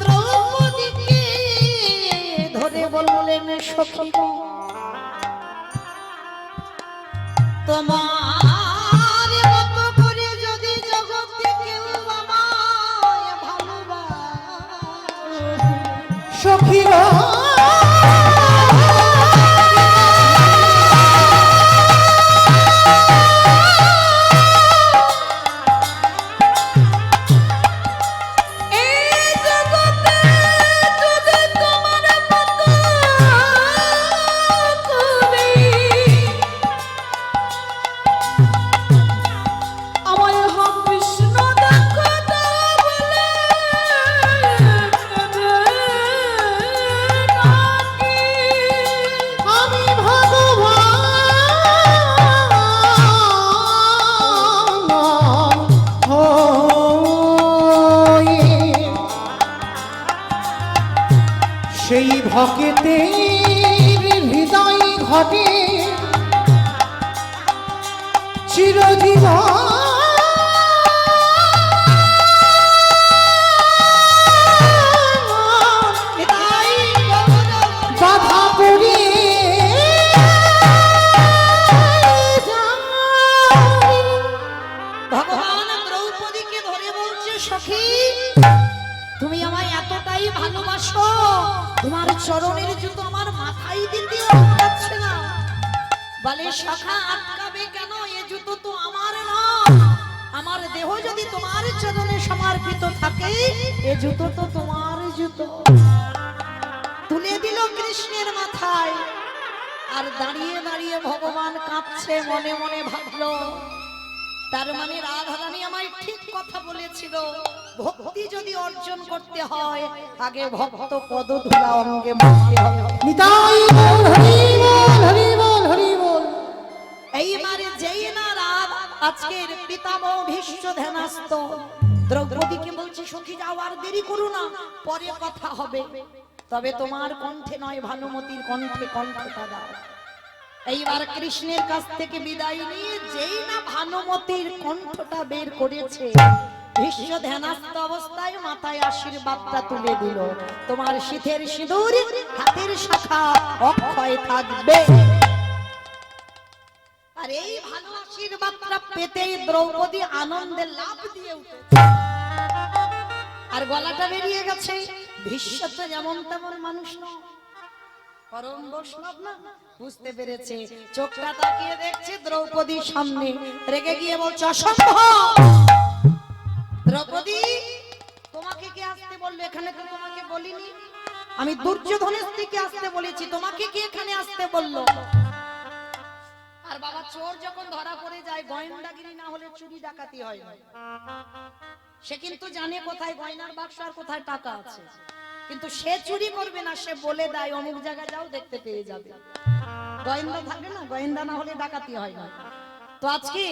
দ্রৌপদীকে ধরে বললেন সখী গো, তোমার মতো করে যদি জগতে কেউ আমায় ভালোবাসে, সখী গো এই জগতে যদি তোমার মতো করে আমায় হম কৃষ্ণ দেখো দাও বলে নাকি আমি ভগবান হয়ে সেই ভক্তের হৃদয় ঘটে চিরজীবন নিতাই গৌর বাধা পড়ে যায়। ভগবান দ্রৌপদীকে ধরে বলছে সখী তুমি আমায় এতটাই ভালোবাসো তোমার চরণের জুতো আমার মাথায় দিতে পারছে না। বলে সখা আটকাবে কেন, এ জুতো তো আমার না, আমার দেহ যদি তোমার চরণে সমর্পিত থাকে এ জুতো তো তোমার জুতো। তুলে দিল কৃষ্ণের মাথায়, আর দাঁড়িয়ে দাঁড়িয়ে ভগবান কাঁদছে, মনে মনে ভাবলো তার মানে রাধারানী আমায় ঠিক কথা বলেছিল, ভক্তি যদি অর্জন করতে হয় আগে ভক্ত পদধূলা অঙ্গে মাখতে হবে। নিতাই বল হরি বল হরি বল হরি বল। এইবারে যেই না রাত আজকের পিতামহ ভীষ্ম ধ্যানস্থ দ্রৌপদীকে বলছে সখী যাও, আর দেরি করো না, পরে কথা হবে, তবে তোমার কণ্ঠে নয় ভানুমতির কণ্ঠে কণ্ঠটা দাও। এইবার কৃষ্ণের কাছ থেকে বিদায় নিয়ে যেই না ভানুমতির কণ্ঠটা বের করেছে, ভীষ্ম ধ্যানস্থ অবস্থায় মাথায় আশীর্বাদটা তুলে দিল, তোমার শীতের সিঁদুর হাতের শাখা অক্ষয় থাকবে। আর এই ভালো আশীর্বাদটা পেতেই দ্রৌপদী আনন্দে লাফ দিয়ে উঠেছে, আর গলাটা বেরিয়ে গেছে। ভীষ্ম তো যেমন তেমন মানুষ নয়, পরম বৈষ্ণব না, বুঝতে পেরেছে, চোখটা তাকিয়ে দেখছে দ্রৌপদীর সামনে, রেগে গিয়ে বলছে অসম্ভব, দ্রৌপদী তোমাকে কে আসতে বললো, এখানে তো তোমাকে বলিনি, আমি দুর্যোধনের থেকে আসতে বলেছি, তোমাকে কে এখানে আসতে বললো? আর বাবা চোর যখন ধরা পড়ে যায় গোয়েন্দাগিরি না হলে চুরি ডাকাতি হয় না, সে কিন্তু জানে কোথায় গয়নার বাক্স আর কোথায় টাকা আছে, কিন্তু সে চুরি করবে না, সে বলে দেয় অমুক জায়গায় যাও দেখতে পেয়ে যাবে। গোয়েন্দা থাকে না, গোয়েন্দা না হলে ডাকাতি হয় না। তো আজকে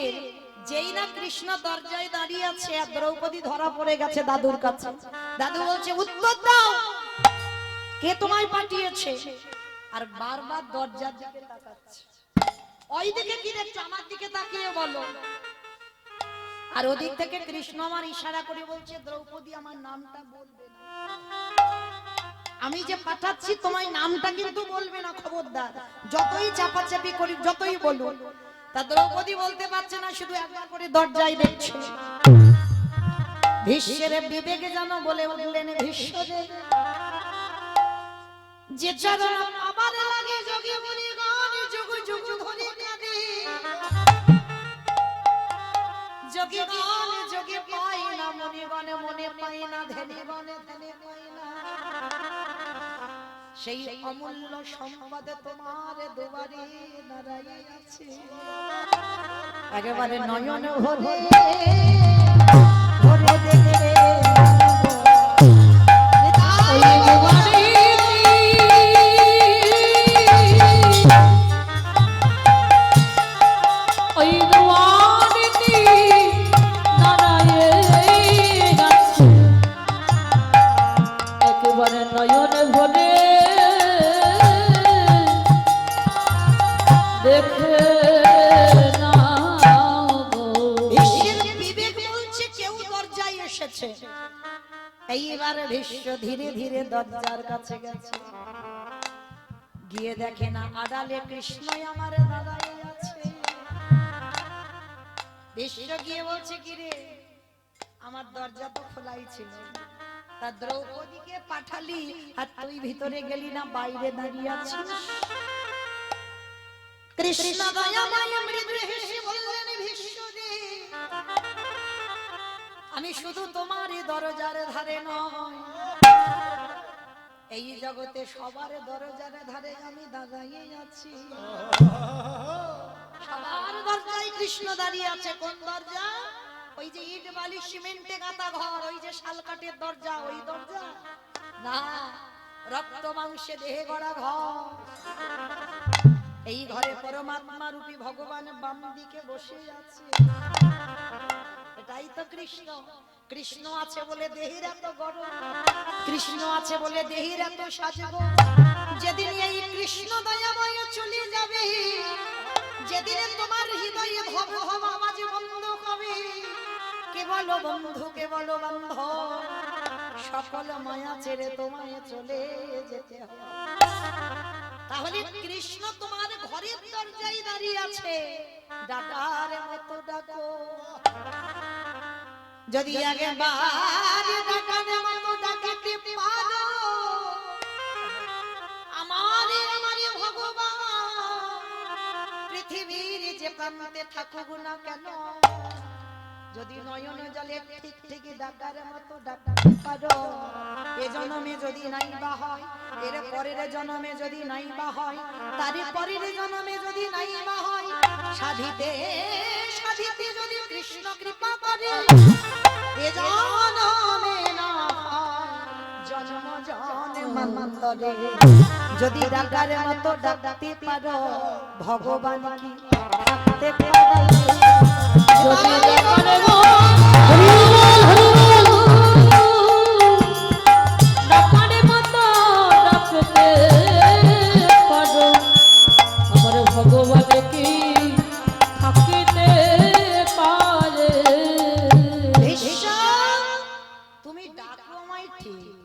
যেই না কৃষ্ণ দরজায় দাঁড়িয়ে আছে আর দ্রৌপদী ধরা পড়ে গেছে দাদুর কাছে, দাদু বলছে উত্তর দাও, কে তোমায় পাঠিয়েছে? আর বারবার দরজার দিকে তাকাচ্ছে, ওই দিকে কি দেখছো, আমার দিকে তাকিয়ে বলো। আর ওদিক থেকে কৃষ্ণ আমার ইশারা করে বলছে দ্রৌপদী আমার নামটা বলবে না, আমি যে পাঠাচ্ছি তোমায় নামটা কিন্তু বলবে না, খবরদার, যতই চাপাচাপি করি যতই বলো। তা দ্রৌপদী বলতে পারছে না, শুধু একবার করে দরজায় দেখছে। ভীষ্মের বিবেকে জানো বলে উঠলেন ভীষ্ম যে চরণ আবার লাগে যোগী মুনিগণ যুগ যুগ ধরে কাঁদে, যোগীগণ যোগে পায় না, মুনিগণ মনে পায় না, ধ্যানীগণ ধ্যানে পায় না, সেই অমূল্য সম্পদ তোমার দুয়ারে দাঁড়াই আছে, একেবারে নয়ন ভরে ভরে দেখে এইবার ভীষ্ম ধীরে ধীরে দরজার কাছে গেছে, গিয়ে দেখে না আড়ালে কৃষ্ণই আমার দাঁড়ায় আছে। ভীষ্ম গিয়ে বলছে কি রে, আমার দরজা তো খোলাই ছিল, তা দ্রৌপদীকে পাঠালি আর তুই ভিতরে গেলি না, বাইরে দাঁড়িয়ে আছিস? কৃষ্ণ দয়াময় মৃদু হেসে বললেন ভীষ্ম রে, আমি শুধু তোমারই দরজার ধারে নয়, এই জগতে সবার দরজার ধারে আমি দাঁড়িয়ে আছি। সবার দরজায় কৃষ্ণ দাঁড়িয়ে আছে। কোন দরজা? ওই যে ইট বালি সিমেন্টে গাঁথা ঘর, ওই যে শালকাঠের দরজা, ওই দরজা না, রক্ত মাংসে দেহে গড়া ঘর। এই ঘরে পরমাত্মা রূপী ভগবান বাম দিকে বসে আছে, এটাই তো কৃষ্ণ। কৃষ্ণ আছে বলে দেহের এত গরম, কৃষ্ণ আছে বলে দেহের এত সাজব। যেদিন এই কৃষ্ণ দয়াময় চলে যাবে, যেদিনে তোমার হৃদয়ে ভব ভব আওয়াজ বন্ধ হবে, কেবল বন্ধু কেবল বান্ধব, সকল মায়া ছেড়ে তোমায় চলে যেতে হবে। তাহলে কৃষ্ণ তোমার ঘরের দরজায় দাঁড়িয়ে আছে, ডাকার মতো ডাকো। যদি একবার ডাকার মতো ডাকিতে পারো, আমারে আমারে ভগবান পৃথিবীর যে প্রান্তে থাকুক না কেন, যদি নয়ন জলে ঠিক ঠিক ডাকার মতো ডাকতে পারো, এ জন্মে যদি নাই বা হয়, এর পরের জন্মে যদি নাই বা হয়, তার পরের জন্মে যদি নাই বা হয়, সাধিতে সাধিতে যদি কৃষ্ণ কৃপা করে, এ জন্মে না হয়, জন্ম জন্মান্তরে যদি ডাকার মতো ডাকতে পারো, ভগবান কি ডাকতে পারে? যদি ডাকার ডাকার মতো ডাকতে পারো, আমার ভগবান কি থাকিতে পারে? তুমি ডাকো আমায় ঠিক,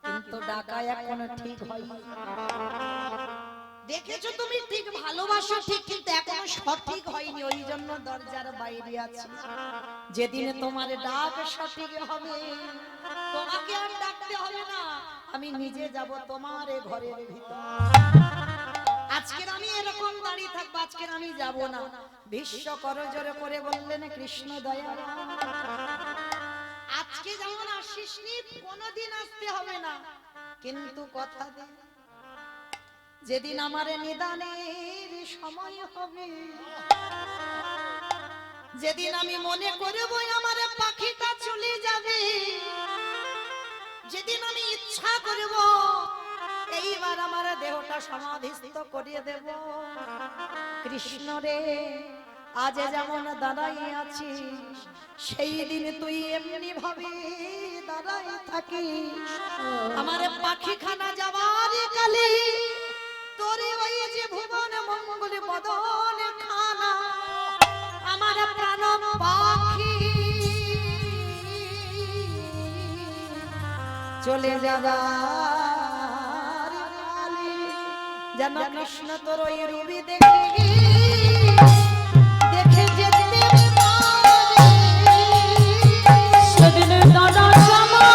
কিন্তু ডাকা এখনো ঠিক হয়নি। দেখেছো তুমি ঠিক ভালোবাসো ঠিক, কিন্তু এখনো সঠিক হয়নি, ওই জন্য দরজার বাইরে আছে। যেদিনে তোমার ডাক সঠিক হবে, তোমাকে আর ডাকতে হবে না, আমি নিজে যাব তোমার ঘরের ভিতর। আজকের আমি এরকম দাঁড়িয়ে থাকবো, আজকের আমি যাব না। বিশ্ব করজোরে করে বললেন কৃষ্ণ দয়া, আজকে যেমন আসিস নি, কোনদিন আসতে হবে না, কিন্তু কথা দে, যেদিন আমার নিদানের সময় হবে, যেদিন আমি মনে করব আমার পাখিটা চলে যাবে, যেদিন আমি ইচ্ছা করব এইবার আমার দেহটা সমাধিস্থ করিয়ে দেব, কৃষ্ণ রে আজ যেমন দাঁড়াই আছি, সেই দিন তুই এমনি ভাবে দাঁড়াই থাকিস, আমার পাখিখানা যাবার কালে তোরে ওই যে ভুবন মঙ্গল বদন খানা, আমার প্রাণ পাখি চলে যাবার কালে, যেন কৃষ্ণ তোর ওই রূপে দেখে দেখে যেতে পারে। সেদিন দাদা জামা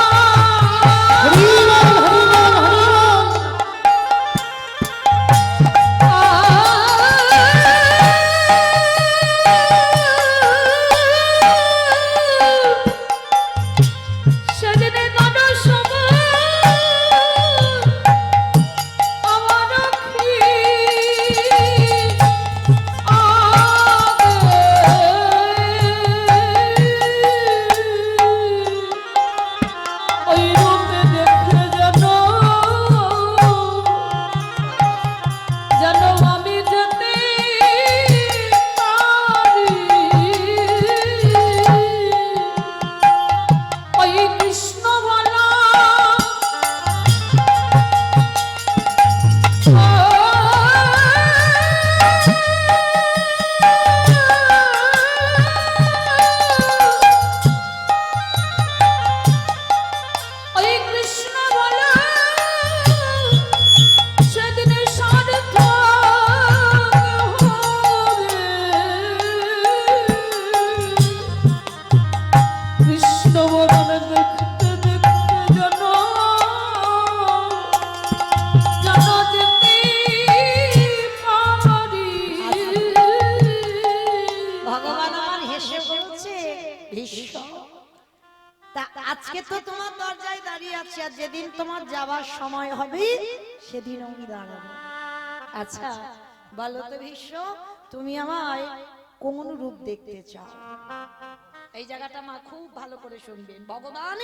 আজকে তো তোমার দরজায় দাঁড়িয়ে আছি, আর যেদিন তোমার যাওয়ার সময় হবে সেদিন আমি দাঁড়াবো। আচ্ছা বলো তো ভীষ্ম, তুমি আমায় কোন রূপ দেখতে চাও? এই জায়গাটা মা খুব ভালো করে শুনবেন। ভগবান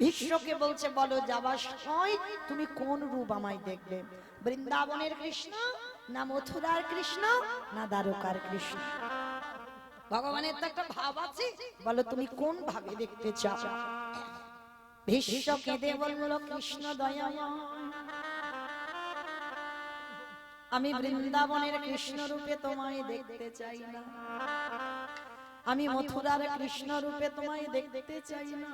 ভীষ্মকে বলছে, বলো যাবার সময় তুমি কোন রূপ আমায় দেখবে? বৃন্দাবনের কৃষ্ণ, না মথুরার কৃষ্ণ, না দ্বারকার কৃষ্ণ? ভগবানের তো একটা ভাব আছে, বলো তুমি কোন ভাবে দেখতে চাও? ভীষ্ম কেঁদে বলল, কৃষ্ণ দয়াময় আমি বৃন্দাবনের কৃষ্ণ রূপে তোমায় দেখতে চাই না, আমি মথুরার কৃষ্ণ রূপে তোমায় দেখতে চাই না,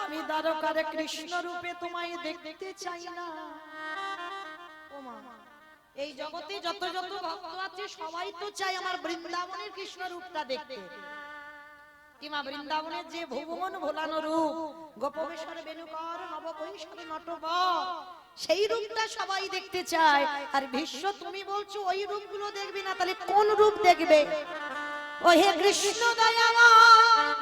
আমি দ্বারকার কৃষ্ণ রূপে তোমায় দেখতে চাই না। ও মা, এই জগতে যত যত ভক্ত আছে সবাই তো চায় আমার বৃন্দাবনের কৃষ্ণ রূপটা দেখতে। কিমা বৃন্দাবনের যে ভুবন ভোলানো রূপ, গোপবেশ্বর বেণুকর নবকৈশোরী নটবর, সেই রূপটা সবাই দেখতে চায়। আর ভীষ্ম তুমি বলছো ওই রূপগুলো দেখবি না, তাহলে কোন রূপ দেখবে? ও হে কৃষ্ণ দয়াময়,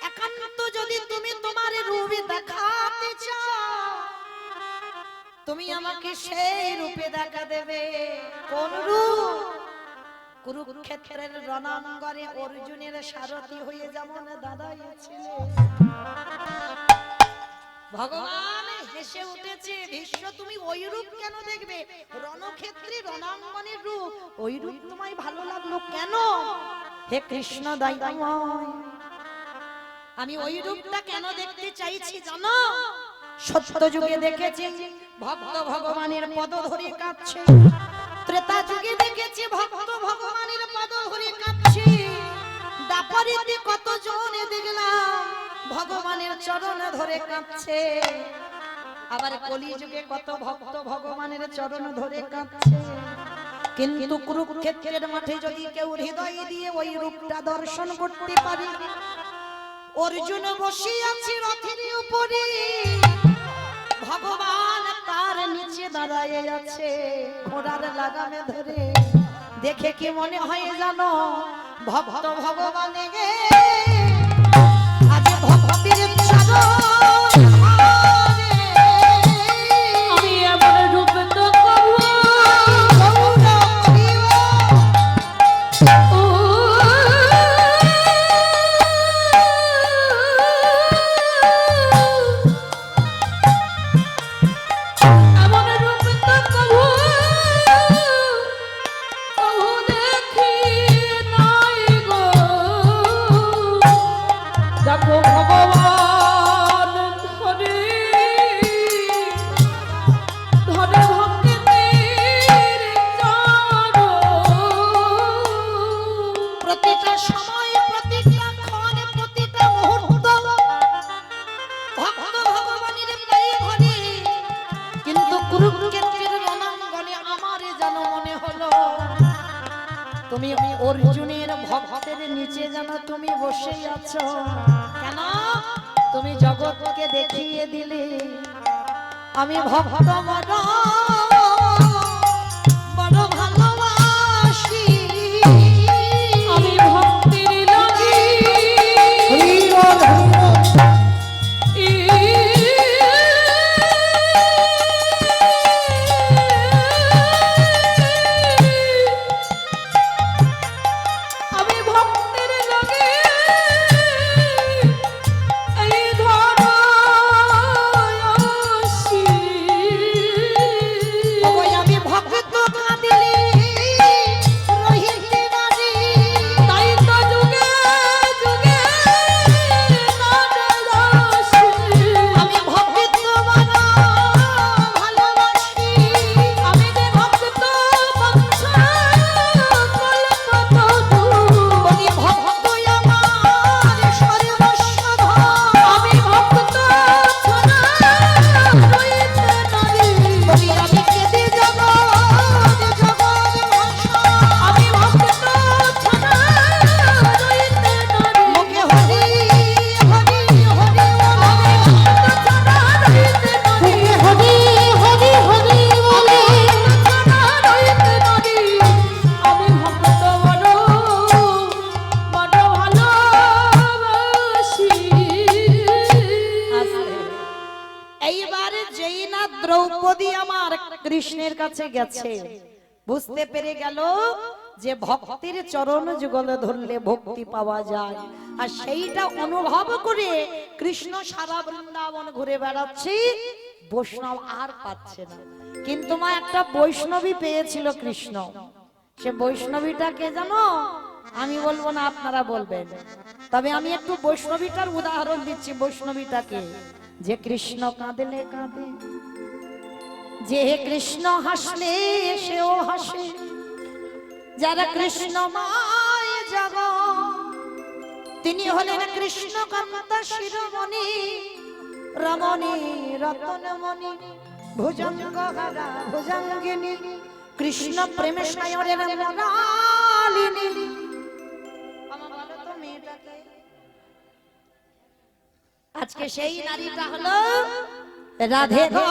একান্ত যদি তুমি তোমার রূপ দেখাতে চাও, তুমি আমাকে সেই রূপে দেখা দেবে। কোন রূপ? কুরুক্ষেত্রের রণাঙ্গনে অর্জুনের সারথি হয়ে যেমন দাঁড়াইছিলেন। ভগবান হেসে উঠেছে, ভীষ্ম তুমি ওই রূপ কেন দেখবে? রণক্ষেত্রে রণাঙ্গনের রূপ, ওই রূপ তোমায় ভালো লাগলো কেন? হে কৃষ্ণ দয়াময়, আমি ওই রূপটা কেন দেখতে চাইছি জানো? সত্য যুগে দেখেছি ভক্ত ভগবানের পদ ধরে কাঁদছে, ত্রেতা যুগে দেখেছি ভক্ত ভগবানের পদ ধরে কাঁদছে, দাপরিতে কতজন দেখলাম ভগবানের চরণ ধরে কাঁদছে, আবার কলি যুগে কত ভক্ত ভগবানের চরণ ধরে কাঁদছে। কিন্তু কুরুক্ষেত্রের মাঠে যদি কেউ হৃদয় দিয়ে ওই রূপটা দর্শন করতে পারে, অর্জুন বসে আছে রথের উপরে, ভগবান তার নিচে দাঁড়ায় আছে ঘোড়ার লাগামে ধরে, দেখে কি মনে হয় জানো? ভক্ত ভগবানে গে আজ ভক্তির চরণ আমি এমন রূপ তো কবু তুমি অর্জুনের ভক্তের নিচে যেন তুমি বসেই আছো। কেন? তুমি জগৎকে দেখিয়ে দিলে আমি ভক্ত বড় বড় ভালোবাসি, আমি ভক্তির লাগি দ্রৌপদী আমার কৃষ্ণের কাছে গেছে, বুঝতে পেরে গেল যে ভক্তির চরণ যুগল ধরলে ভক্তি পাওয়া যায়। আর সেইটা অনুভব করে কৃষ্ণ সারা বৃন্দাবন ঘুরে বেড়াচ্ছে, বৈষ্ণব আর পাচ্ছে না। কিন্তু মা একটা বৈষ্ণবী পেয়েছিল কৃষ্ণ, সে বৈষ্ণবীটাকে জানো? আমি বলবো না, আপনারা বলবেন, তবে আমি একটু বৈষ্ণবীটার উদাহরণ দিচ্ছি। বৈষ্ণবীটাকে যে কৃষ্ণ কাঁদলে কাঁদে, যে কৃষ্ণ হাসলে সেও হাসে, যারা কৃষ্ণময় জগৎ তিনি হলেন কৃষ্ণকান্ত শিরোমণি, রমণী রতনমণি, ভুজঙ্গহারা ভুজঙ্গিনী, কৃষ্ণ প্রেমে সায়রের মরালিনী। আমার বলো তো মেয়েটাকে, আজকে সেই নারীটা হলো রাধে গো।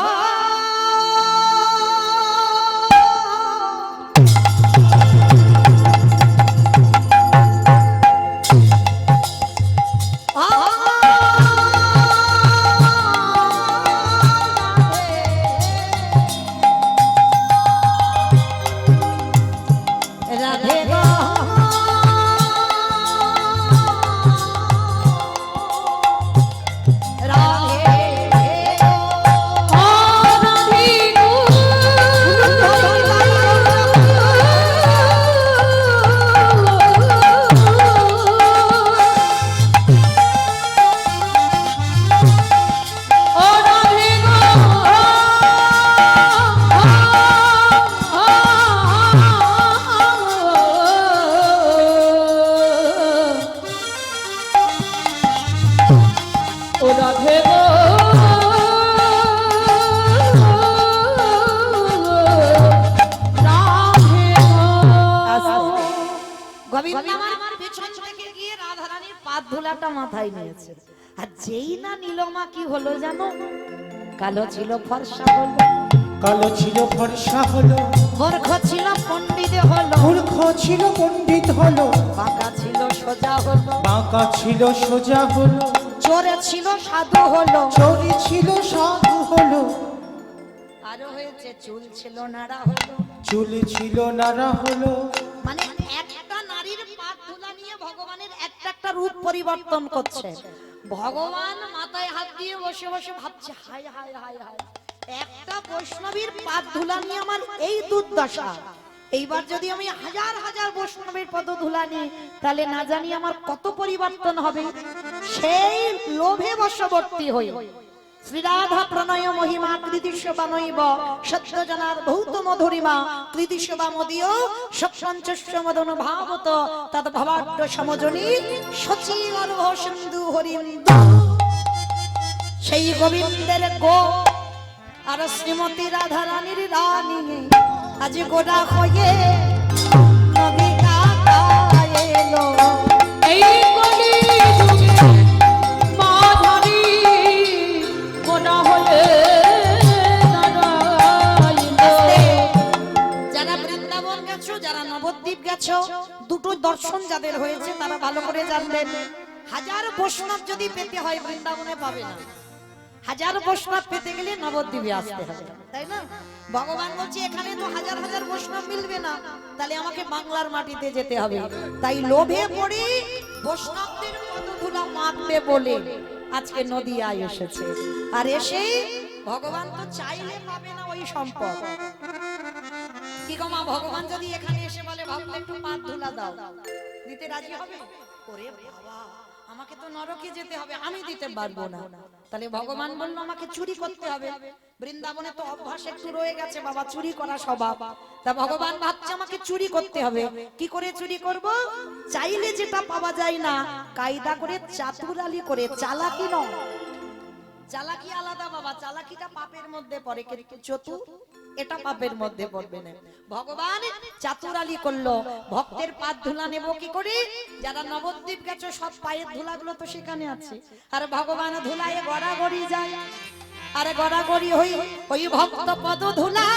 মাথায় নিয়েছে, আর যেই না নীলমা কি হলো জানো, কালো ছিল ফর্সা হলো, কালো ছিল ফর্সা হলো, মূর্খ ছিল পণ্ডিত হলো, মূর্খ ছিল পণ্ডিত হলো, বাঁকা ছিল সোজা হলো, বাঁকা ছিল সোজা হলো, চোরে ছিল সাধু হলো, চোরে ছিল সাধু হলো, আরো হয়েছে চুল ছিল নাড়া হলো, চুল ছিল নাড়া হলো। মানে একটা নারীর পাত ধুলা নিয়ে ভগবানের একটা একটা রূপ পরিবর্তন করছে। ভগবান মাথায় হাত দিয়ে বসে বসে ভাবছে, হায় হায় হায় হায়, একটা বৈষ্ণবীর পাত ধুলা নিয়ে আমার এই দুর্দশা, এইবার যদি আমি হাজার হাজার বৈষ্ণবীর পদ ধুলা নিই তাহলে না জানি আমার কত পরিবর্তন হবে। সেই লোভে বশবর্তী হই। শ্রীরাধা প্রণয় মহিমা কৃতিশোভা নৈব সত্য জানার ভৌত মধুরিমা, কৃতিশোভা মদীয় সপঞ্চস্য মদন ভাবত তদ ভবাড্ড সমজনী সচি গর্ভ সিন্ধু হরিন্দু। সেই গোবিন্দের গো আর শ্রীমতী রাধা রানীর রানী আজ গোড়া হয়ে নদী কাটা এলো। এই কলি যুগে মাধুরী গোনা হয়ে যারা বৃন্দাবন গেছো, যারা নবদ্বীপ গেছো, দুটো দর্শন যাদের হয়েছে তারা ভালো করে জানবেন, হাজার বৈষ্ণব যদি পেতে হয় বৃন্দাবনে পাবে না, হাজার বৈষ্ণব পেতে গেলে নবদ্বীপে আসতে হবে, তাই না? ভগবান বলছে এখানে তো হাজার হাজার বৈষ্ণব মিলবে না, তাহলে আমাকে বাংলার মাটিতে যেতে হবে। তাই লোভে পড়ে বৈষ্ণবদের পদধূলা মাখবে বলে আজকে নদিয়ায় এসেছে। আর এসে ভগবান তো চাইলে পাবে না ওই সম্পদ। কি গো মা, ভগবান যদি এখানে এসে বলে ভাবলে একটু পাত ধুলা দাও, দিতে রাজি হবে? ওরে বাবা, আমাকে তো নরকে যেতে হবে, আমি দিতে পারবো না। তাহলে ভগবান বলল আমাকে চুরি করতে হবে। বৃন্দাবনে তো অভ্যাস একটু রয়ে গেছে বাবা, চুরি করা স্বভাব। তা ভগবান ভাবছে আমাকে চুরি করতে হবে। কি করে চুরি করব? চাইলে যেটা পাওয়া যায় না, কায়দা করে চাতুরালি করে, চালাকি নয়। চালাকি আলাদা বাবা, চালাকিটা পাপের মধ্যে পড়ে, কিন্তু চতুর এটা পাপের মধ্যে পড়বে না। ভগবান চাতুরালি করলো, ভক্তের পাদ ধুলা নেব কি করে? যারা নবদ্বীপ গেছো সব পায়ের ধুলাগুলো তো সেখানে আছে, আর ভগবান ধুলায় গড়াগড়ি যায়, আর গড়াগড়ি হই ওই ভক্ত পদ ধুলা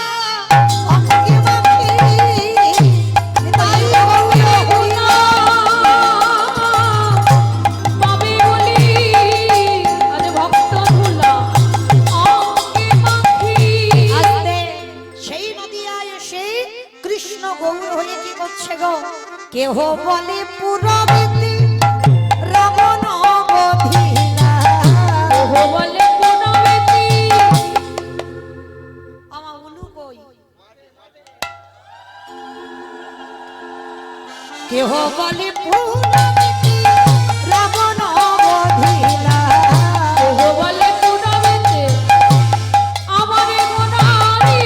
অঙ্গে মাখি তাই হইয়া পাবে বলি আজ ভক্ত ধুলা অঙ্গে মাখি। আস্তে সেই নদিয়ায় এসে কৃষ্ণ গৌর হয়ে কি করছে গো? কেহ বলে পুরবতী রমণ বধিলা, কেহ বলে পুরবতী, আমা উলু কই? কেহ বলে পুরবতী রমণ বধিলা, কেহ বলে পুরবতী আমারে গোনারি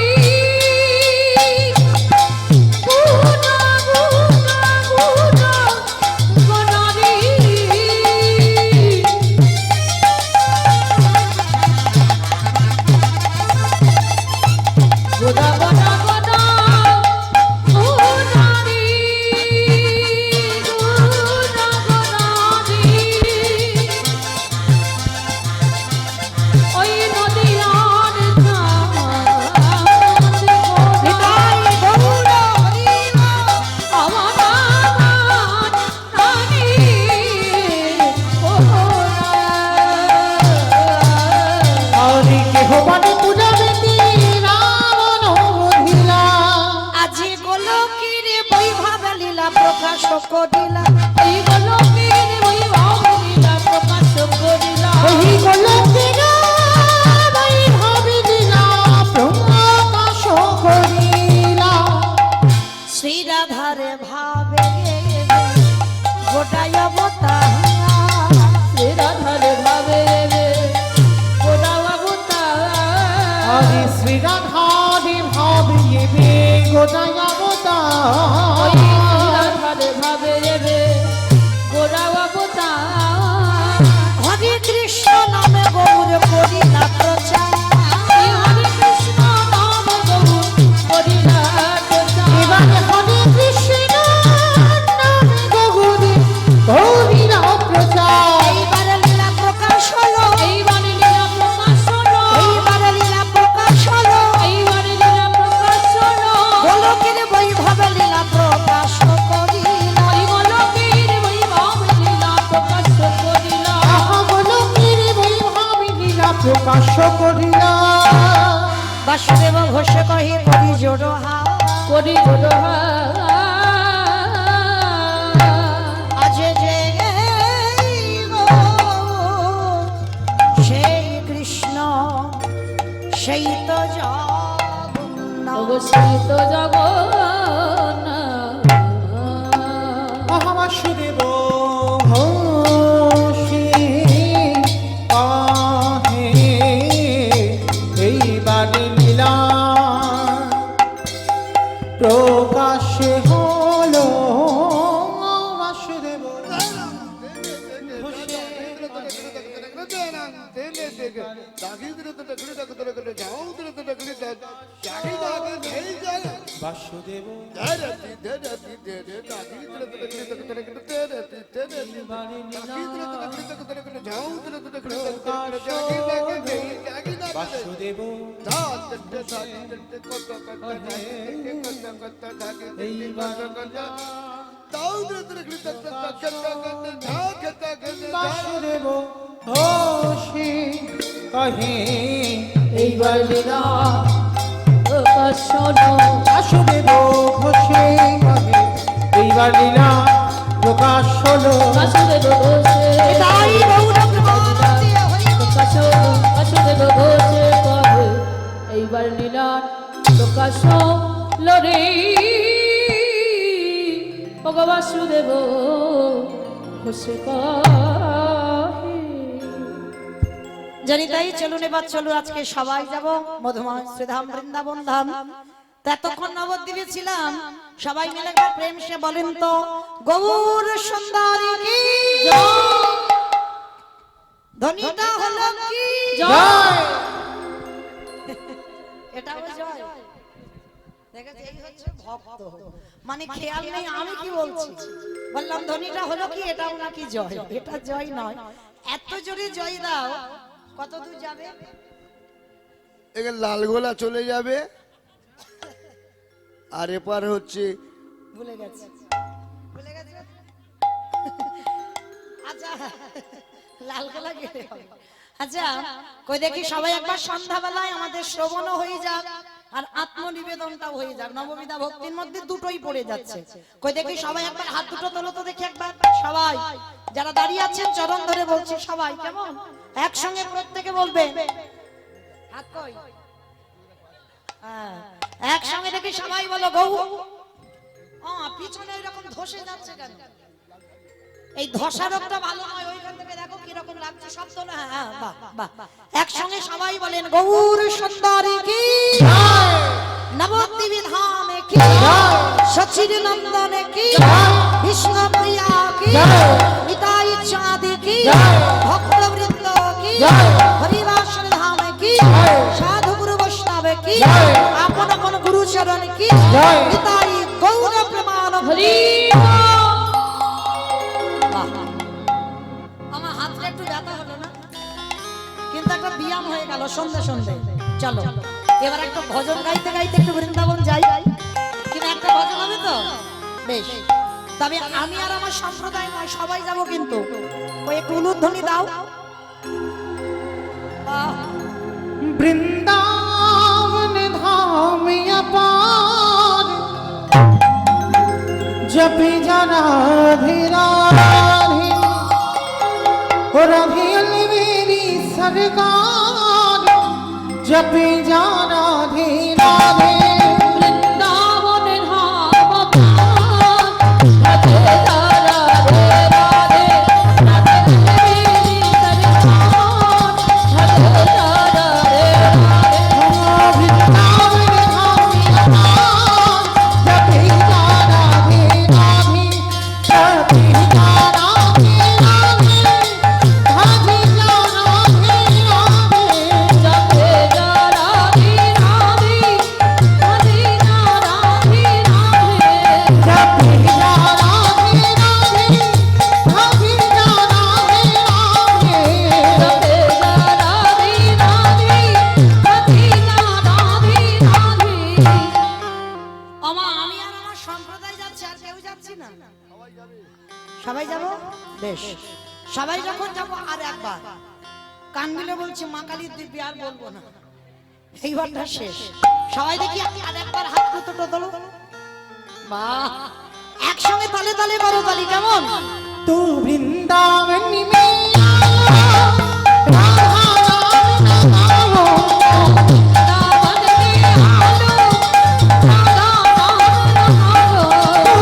লীলা প্রকাশ করিলা এই গোলকের বৈভব লীলা প্রকাশ করিলা এই গোলকের বৈভব লীলা প্রকাশ করিলা শ্রী রাধারে ভাবে গোটাই অবতার শ্রী রাধারে ভাবে গোড়া অবতার আরে শ্রী রাধারে ভাবে গোটাই অবতার ওই শ্রী রাধারে ভাবে গোড়া অবতার হরে কৃষ্ণ নামে গৌর করিলা প্রচার শ্রী হরে কৃষ্ণ নাম গৌর করিলা প্রচার এবার হরে কৃষ্ণ নামে গৌরী গৌরীরা প্রচার এইবারে লীলা প্রকাশ হলো এইবারে লীলা প্রকাশ হলো এইবারে লীলা প্রকাশ হলো এইবারে লীলা প্রকাশ হলো গোলকের বৈভবে লীলা প্রকাশ করিলা ওই গোলকের বৈভব লীলা প্রকাশ করিলা আহা গোলকের বৈভব লীলা প্রকাশ করিলা বাসুদেব ঘোষ কহি করি জোড়ো হা করি জোড়হা আজ যে গো সেই কৃষ্ণ সেই তো জগন্নাথ অবস্থিত জগন্নাথ মহাবাসুদেব হোসে আহে এইবারে লীলা প্রকাশে হলো বাসুদেব হোসে বাসুদেব বাসুদেব বাসুদেব হোসে কহে এইবার লীলা প্রকাশ হলো বাসুদেব হোসে কহে এইবার লীলা প্রকাশ হলো বাসুদেব ঘোষে তাই গৌর প্রেমানন্দে হরি প্রকাশ হলো বাসুদেব ঘোষে কহে এইবার লীলা প্রকাশ হলো রে ওগো বাসুদেব ঘোষে কহে জানি তাই চলুন এবার চলু আজকে সবাই যাব মধুময় শ্রীধাম বৃন্দাবন ধাম তা এতক্ষণ নবদ্বীপে ছিলাম সবাই মিলে একবার প্রেম সে বলেন তো গৌর সুন্দরী কি ধ্বনিটা হলো কি জয় এটাও জয় দেখেছে এই হচ্ছে ভক্ত মানে খেয়াল নেই আমি কি বলছি বললাম ধ্বনিটা হলো কি এটাও নাকি জয় এটা জয় নয় এত জোরে জয় দাও কত দূর যাবে এখানে লালগোলা চলে যাবে আর এপার হচ্ছে ভুলে গেছে ভুলে গেছে আচ্ছা লালগোলা গেলে হবে। আচ্ছা কই দেখি সবাই একবার সন্ধ্যাবেলায় আমাদের শ্রবণও হয়ে যাক আর আত্মনিবেদনটাও হয়ে যাক নববিধা ভক্তির মধ্যে দুটোই পড়ে যাচ্ছে কই দেখি সবাই একবার হাত দুটো তোলো তো দেখি একবার সবাই যারা দাঁড়িয়ে আছেন চরণ ধরে বলছি সবাই কেমন একসঙ্গে প্রত্যেকে বলবে হাত কই হ্যাঁ একসঙ্গে দেখি সবাই বলো গৌ পিছনে এরকম ধসে যাচ্ছে কেন এই ধসা রোগটা ভালো নয় ওইখান থেকে দেখো কি রকম লাগছে সব তো না হ্যাঁ বাহ বাহ একসঙ্গে সবাই বলেন গৌর সুন্দরী কি নবদ্বীপ ধামে কি সচির নন্দনে কি বিষ্ণু প্রিয়া কি নিতাই চাঁদে কি ভক্ত বৃন্দ কি হরিবাসর ধামে কি সাধু গুরু বৈষ্ণবে কি আপন আপন গুরু চরণ কি নিতাই গৌর প্রমাণ হরি আমার হাতটা একটু ব্যথা হলো না কিন্তু একটা ব্যায়াম হয়ে গেল সন্ধ্যে সন্ধ্যে চলো এবার একটা ভজন গাইতে গাইতে একটু বৃন্দাবন যাই কিন্তু একটা ভজন হবে তো বেশ তবে আমি আর আমার সম্প্রদায় নয় সবাই যাব কিন্তু ওই একটু উলুধ্বনি দাও বৃন্দাবন ধাম অপার जपी जा राधे राधे ओ राधे मेरी सरकार जपी जा राधे राधे বৃন্দাবনের হাবভাব রাধে রাধে রাধে রাধে মেরি সরকার রাধে রাধে वृंदावन धाम जपी जा राधे राधे जपी जा राधे राधे राधे जा राधे राधे जपे जा राधे राधे राधे जा राधे राधे जपी जा राधे राधे राधे जा राधे राधे जपे जा राधे राधे राधे जा राधे राधे আমা আমি আর আমার সম্প্রদায় যাচ্ছে আর কেউ যাচ্ছি না সবাই যাব বেশ সবাই যখন যাব আর একবার কান মিলে বলছি মা কালীর দিব্যি আর বলবো না এইবারটা শেষ সবাই দেখি আর একবার হাত দুটো তোলো বাহ একসঙ্গে তালে তালে করো তালি কেমন तू वृंदावन में आया राधा नाम गाओ दावन में आलो राधा नाम गाओ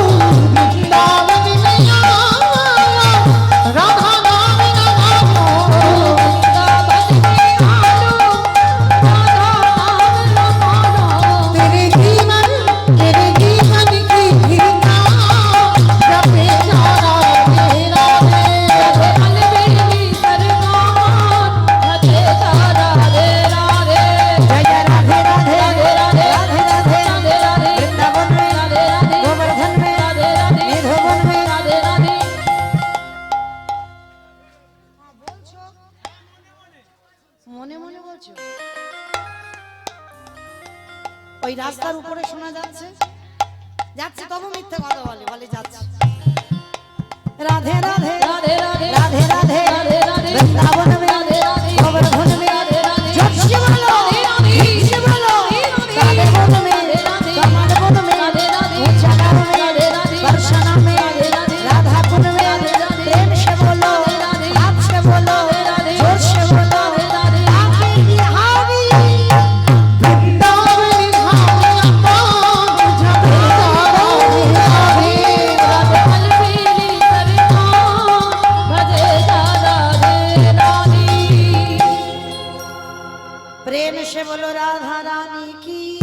वृंदावन में आया राधा नाम गाओ दावन में आलो राधा नाम गाओ तेरे जीवन की भीखा जपे जा राधे राधे अलबेली सरकार राधे राधे राधे जय जय राधे राधे राधे राधे राधे राधे राधे राधे वृंदावन में राधे राधे गोवर्धन में राधे राधे निधवन में राधे राधे মনে মনে বলছো ওই রাস্তার উপরে শোনা যাচ্ছে যাচ্ছে তবু মিথ্যে কথা বলে বলে যাচ্ছে রাধে রাধে राधे राधे राधे राधे राधे राधे वृंदावन में राधे राधे गोवर्धन में राधे राधे जोर से बोलो राधे राधे ठीक से बोलो राधे वन में राधे राधे कमल वन में राधे राधे ऊंचा गाँव में राधे राधे बरसाना में राधे राधे राधा कुंड में राधे राधे प्रेम से बोलो राधे राधे आप से बोलो राधे राधे जोर से बोलो राधे राधे आगे की हावी वृंदावन धाम जपे जा राधे राधे राधे अलबेली सरकार भजे जा राधे राधे प्रेम से बोलो राधा रानी की